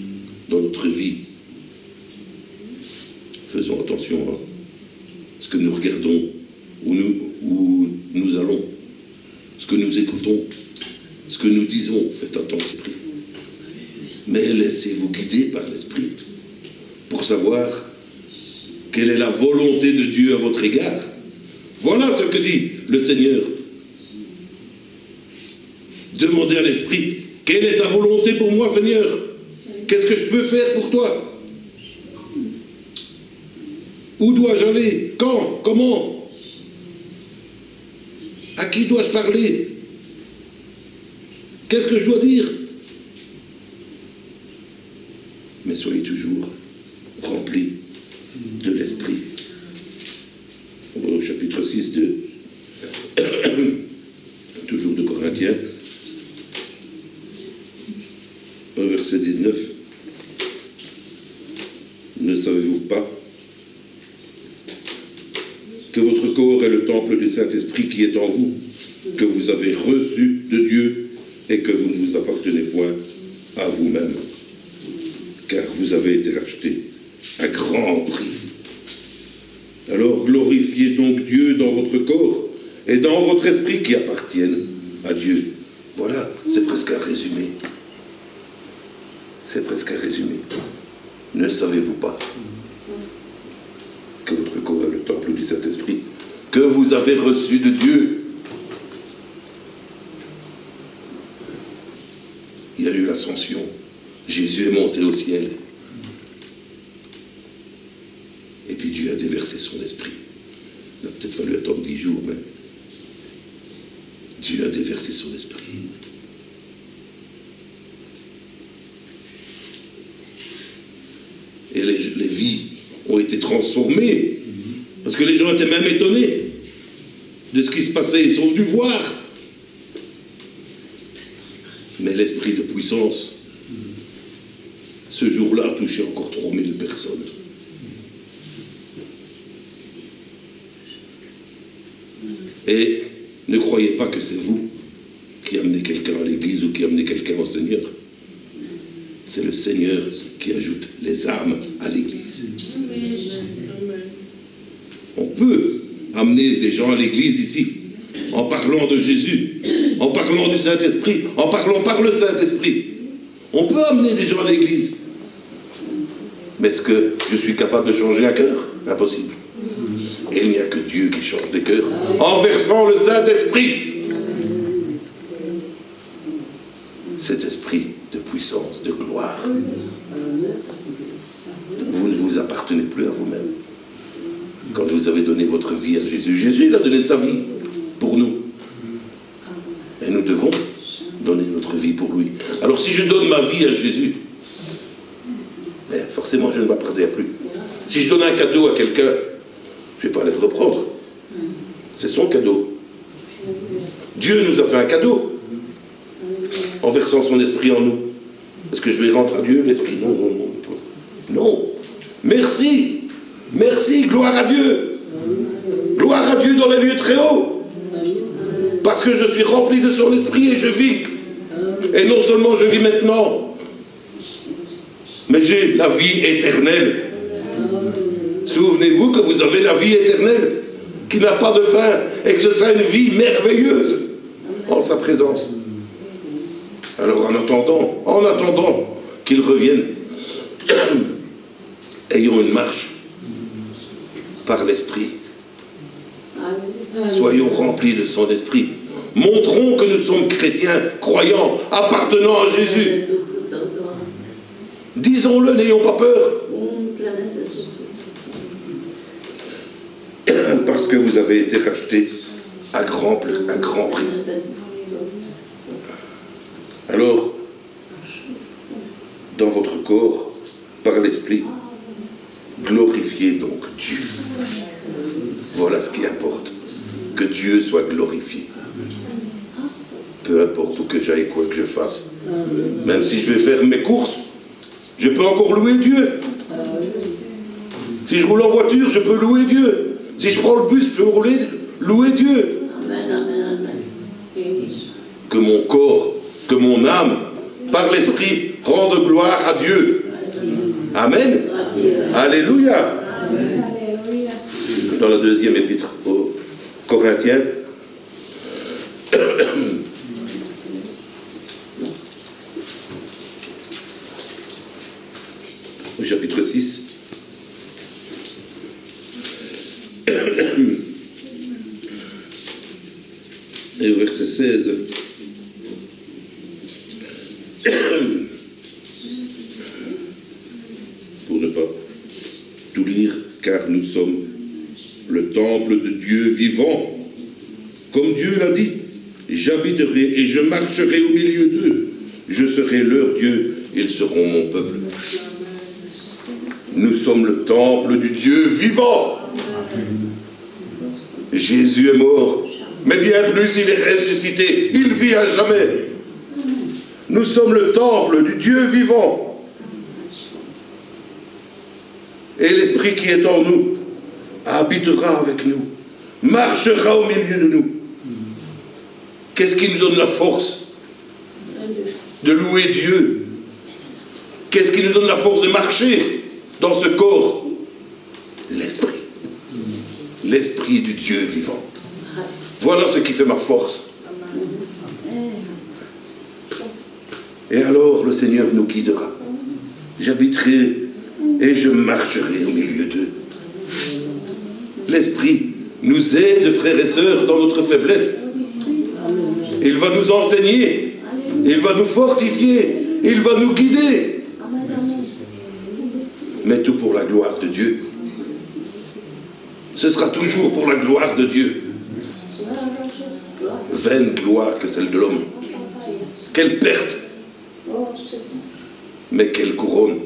dans notre vie. Faisons attention à ce que nous regardons, où nous allons, ce que nous écoutons, ce que nous disons. Faites attention. Mais laissez-vous guider par l'Esprit pour savoir quelle est la volonté de Dieu à votre égard. Voilà ce que dit le Seigneur. Demandez à l'Esprit, quelle est ta volonté pour moi, Seigneur? Qu'est-ce que je peux faire pour toi? Où dois-je aller? Quand? Comment? À qui dois-je parler? Qu'est-ce que je dois dire? Mais soyez toujours remplis de l'Esprit. On va au chapitre 6 de toujours de Corinthiens, au verset 19. Ne savez-vous pas que votre corps est le temple du Saint-Esprit qui est en vous, que vous avez reçu de Dieu et que vous ne vous appartenez point à vous-même, car vous avez été rachetés à grand prix. Alors glorifiez donc Dieu dans votre corps et dans votre esprit qui appartiennent à Dieu. Voilà, c'est presque un résumé. C'est presque un résumé. Ne savez-vous pas que votre corps est le temple du Saint-Esprit, que vous avez reçu de Dieu? Il y a eu l'ascension. Jésus est monté au ciel. Et puis Dieu a déversé son esprit. Il a peut-être fallu attendre 10 jours, mais Dieu a déversé son esprit. Et les vies ont été transformées. Parce que les gens étaient même étonnés de ce qui se passait. Ils sont venus voir. Mais l'esprit de puissance, ce jour-là, a touché encore 3000 personnes. Et ne croyez pas que c'est vous qui amenez quelqu'un à l'église ou qui amenez quelqu'un au Seigneur. C'est le Seigneur qui ajoute les âmes à l'église. On peut amener des gens à l'église ici, en parlant de Jésus, en parlant du Saint-Esprit, en parlant par le Saint-Esprit. On peut amener des gens à l'église. Mais est-ce que je suis capable de changer un cœur? Impossible. Et il n'y a que Dieu qui change des cœurs en versant le Saint-Esprit. Cet esprit de puissance, de gloire. Vous ne vous appartenez plus à vous-même. Quand vous avez donné votre vie à Jésus, Jésus il a donné sa vie pour nous. Et nous devons donner notre vie pour lui. Alors si je donne ma vie à Jésus, forcément je ne m'appartiens plus. Si je donne un cadeau à quelqu'un, je ne vais pas aller le reprendre. C'est son cadeau. Dieu nous a fait un cadeau en versant son esprit en nous. Est-ce que je vais rendre à Dieu l'esprit? Non, non, non. Non. Merci. Merci, gloire à Dieu. Gloire à Dieu dans les lieux très hauts. Parce que je suis rempli de son esprit et je vis. Et non seulement je vis maintenant, mais j'ai la vie éternelle. Souvenez-vous que vous avez la vie éternelle qui n'a pas de fin et que ce sera une vie merveilleuse en sa présence. Alors en attendant qu'il revienne, ayons une marche par l'Esprit. Soyons remplis de son esprit. Montrons que nous sommes chrétiens, croyants, appartenant à Jésus. Disons-le, n'ayons pas peur. Parce que vous avez été rachetés à grand prix. Alors, dans votre corps, par l'Esprit, glorifiez donc Dieu. Voilà ce qui importe. Que Dieu soit glorifié. Peu importe où que j'aille, quoi que je fasse. Même si je vais faire mes courses, je peux encore louer Dieu. Si je roule en voiture, je peux louer Dieu. Si je prends le bus, je peux louer Dieu. Que mon corps, que mon âme, par l'Esprit, rende gloire à Dieu. Amen. Alléluia. Dans la deuxième épître aux Corinthiens, au chapitre 6, et au verset 16, pour ne pas tout lire, car nous sommes le temple de Dieu vivant. Comme Dieu l'a dit, j'habiterai et je marcherai au milieu d'eux. Je serai leur Dieu, ils seront mon peuple. Nous sommes le temple du Dieu vivant. Jésus est mort, mais bien plus, il est ressuscité. Il vit à jamais. Nous sommes le temple du Dieu vivant. Et l'Esprit qui est en nous habitera avec nous, marchera au milieu de nous. Qu'est-ce qui nous donne la force de louer Dieu? Qu'est-ce qui nous donne la force de marcher dans ce corps? L'Esprit. L'Esprit du Dieu vivant. Voilà ce qui fait ma force. Et alors le Seigneur nous guidera. J'habiterai et je marcherai au milieu d'eux. L'Esprit nous aide, frères et sœurs, dans notre faiblesse. Il va nous enseigner, il va nous fortifier, il va nous guider. Mais tout pour la gloire de Dieu. Ce sera toujours pour la gloire de Dieu. Vaine gloire que celle de l'homme. Quelle perte! Mais quelle couronne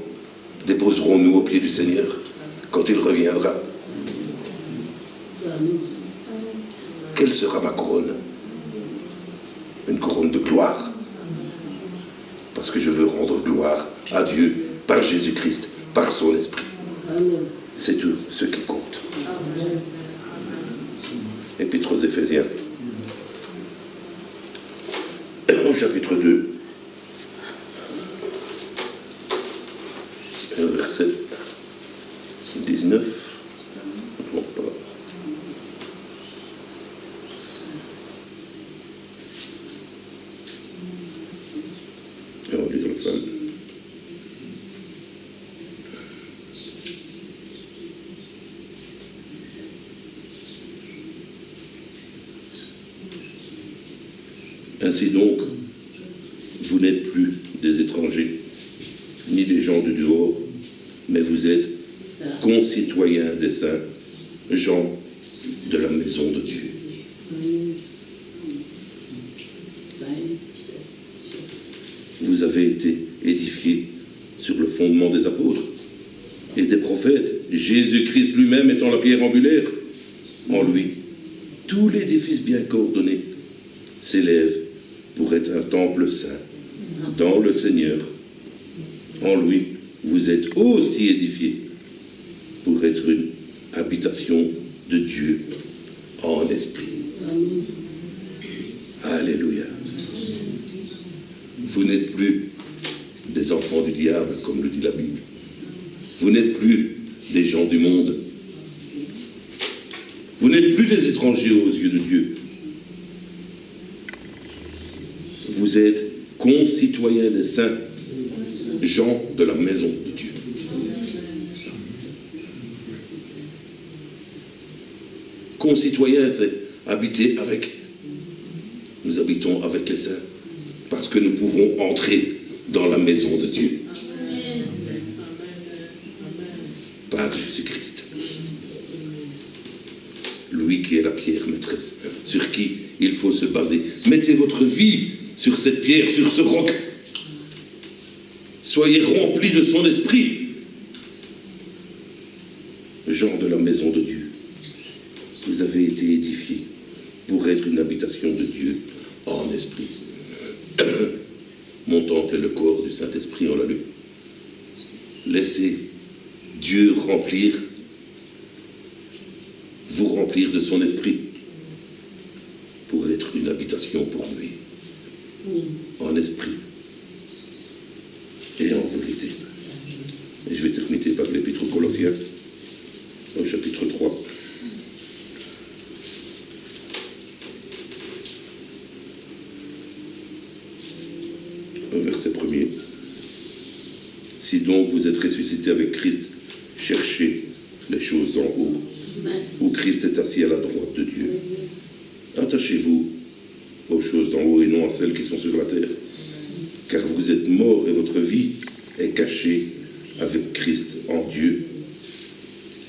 déposerons-nous au pied du Seigneur quand il reviendra? Quelle sera ma couronne? Une couronne de gloire. Parce que je veux rendre gloire à Dieu par Jésus-Christ, par son Esprit. C'est tout ce qui compte. Épître aux Éphésiens, au chapitre 2, verset 19. Non, pas. Et on lit le fin. Ainsi donc, vous n'êtes plus des étrangers, ni des gens du dehors, mais vous êtes concitoyens des saints, gens de la maison de Dieu. Vous avez été édifiés sur le fondement des apôtres et des prophètes, Jésus-Christ lui-même étant la pierre angulaire. En lui, tout l'édifice bien coordonné s'élève pour être un temple saint dans le Seigneur. En lui, vous êtes aussi édifiés pour être une habitation de Dieu en esprit. Alléluia. Vous n'êtes plus des enfants du diable, comme le dit la Bible. Vous n'êtes plus des gens du monde. Vous n'êtes plus des étrangers aux yeux de Dieu. Vous êtes concitoyens des saints, gens de la maison de Dieu. Concitoyens, c'est habiter avec. Nous habitons avec les saints parce que nous pouvons entrer dans la maison de Dieu par Jésus-Christ. Lui qui est la pierre maîtresse, sur qui il faut se baser. Mettez votre vie sur cette pierre, sur ce roc. Soyez remplis de son esprit. Gens de la maison de Dieu. Vous avez été édifiés pour être une habitation de Dieu en esprit. Mon temple est le corps du Saint-Esprit, on l'a lu. Laissez Dieu vous remplir de son esprit pour être une habitation pour lui, en esprit et en vérité. Et je vais terminer par l'Épître aux Colossiens, au chapitre 3. Verset 1er. Si donc vous êtes ressuscités avec Christ, cherchez les choses d'en haut, où Christ est assis à la droite de Dieu. Attachez-vous aux choses d'en haut et non à celles qui sont sur la terre, car vous êtes morts et votre vie est cachée avec Christ en Dieu.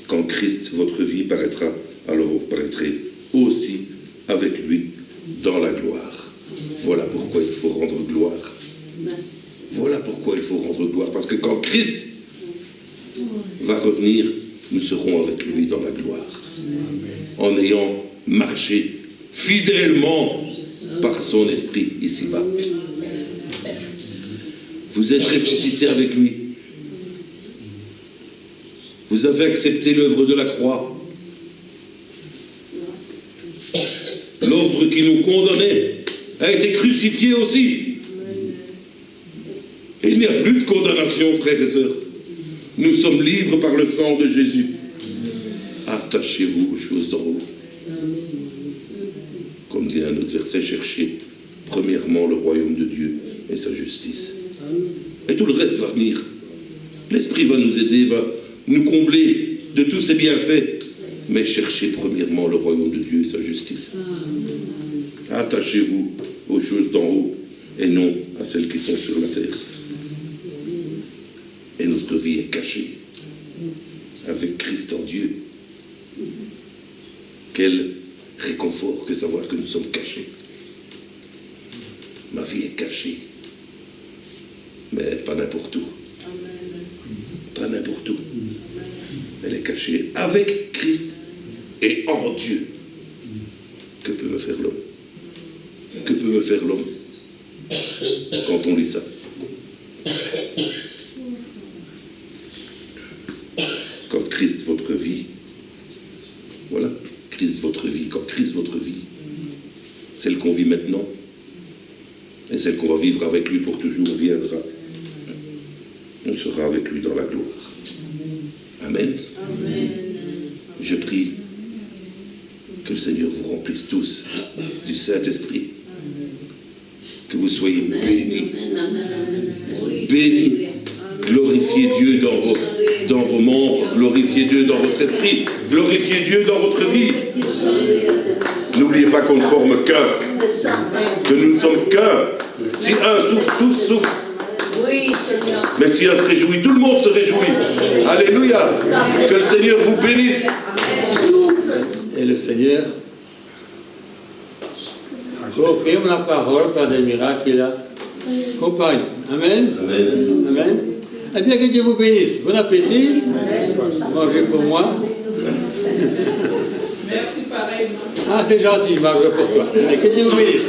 Quand Christ, votre vie, paraîtra, alors vous paraîtrez aussi avec lui dans la gloire. Voilà pourquoi il faut rendre gloire. Voilà pourquoi il faut rendre gloire. Parce que quand Christ va revenir, nous serons avec lui dans la gloire. En ayant marché fidèlement par son esprit ici-bas. Vous êtes ressuscités avec lui. Vous avez accepté l'œuvre de la croix. L'ordre qui nous condamnait a été crucifié aussi. Et il n'y a plus de condamnation, frères et sœurs. Nous sommes libres par le sang de Jésus. Attachez-vous aux choses d'en haut. Comme dit un autre verset, cherchez premièrement le royaume de Dieu et sa justice. Et tout le reste va venir. L'Esprit va nous aider, va nous combler de tous ses bienfaits. Mais cherchez premièrement le royaume de Dieu et sa justice. Attachez-vous aux choses d'en haut et non à celles qui sont sur la terre. Et notre vie est cachée avec Christ en Dieu. Quel réconfort que savoir que nous sommes cachés. Ma vie est cachée, mais pas n'importe où. Pas n'importe où. Elle est cachée avec Christ et en Dieu. Que peut me faire l'homme? Que peut me faire l'homme quand on lit ça? Quand Christ, votre vie, voilà, Christ, votre vie, quand Christ, votre vie, celle qu'on vit maintenant, et celle qu'on va vivre avec lui pour toujours viendra, on sera avec lui dans la gloire. Amen. Amen. Je prie que le Seigneur vous remplisse tous du Saint-Esprit, que vous soyez bénis, bénis, glorifiez Dieu dans vos membres, glorifiez Dieu dans votre esprit, glorifiez Dieu dans votre vie. N'oubliez pas qu'on ne forme qu'un, que nous ne sommes qu'un. Si un souffre, tous souffrent. Mais si un se réjouit, tout le monde se réjouit. Alléluia. Que le Seigneur vous bénisse. Et le Seigneur confirme la parole par des miracles qu'il a accompagnés. Amen. Amen. Amen. Eh bien, que Dieu vous bénisse. Bon appétit. Mangez pour moi. Merci pareillement. Ah, c'est gentil, je mange pour toi. Que Dieu vous bénisse.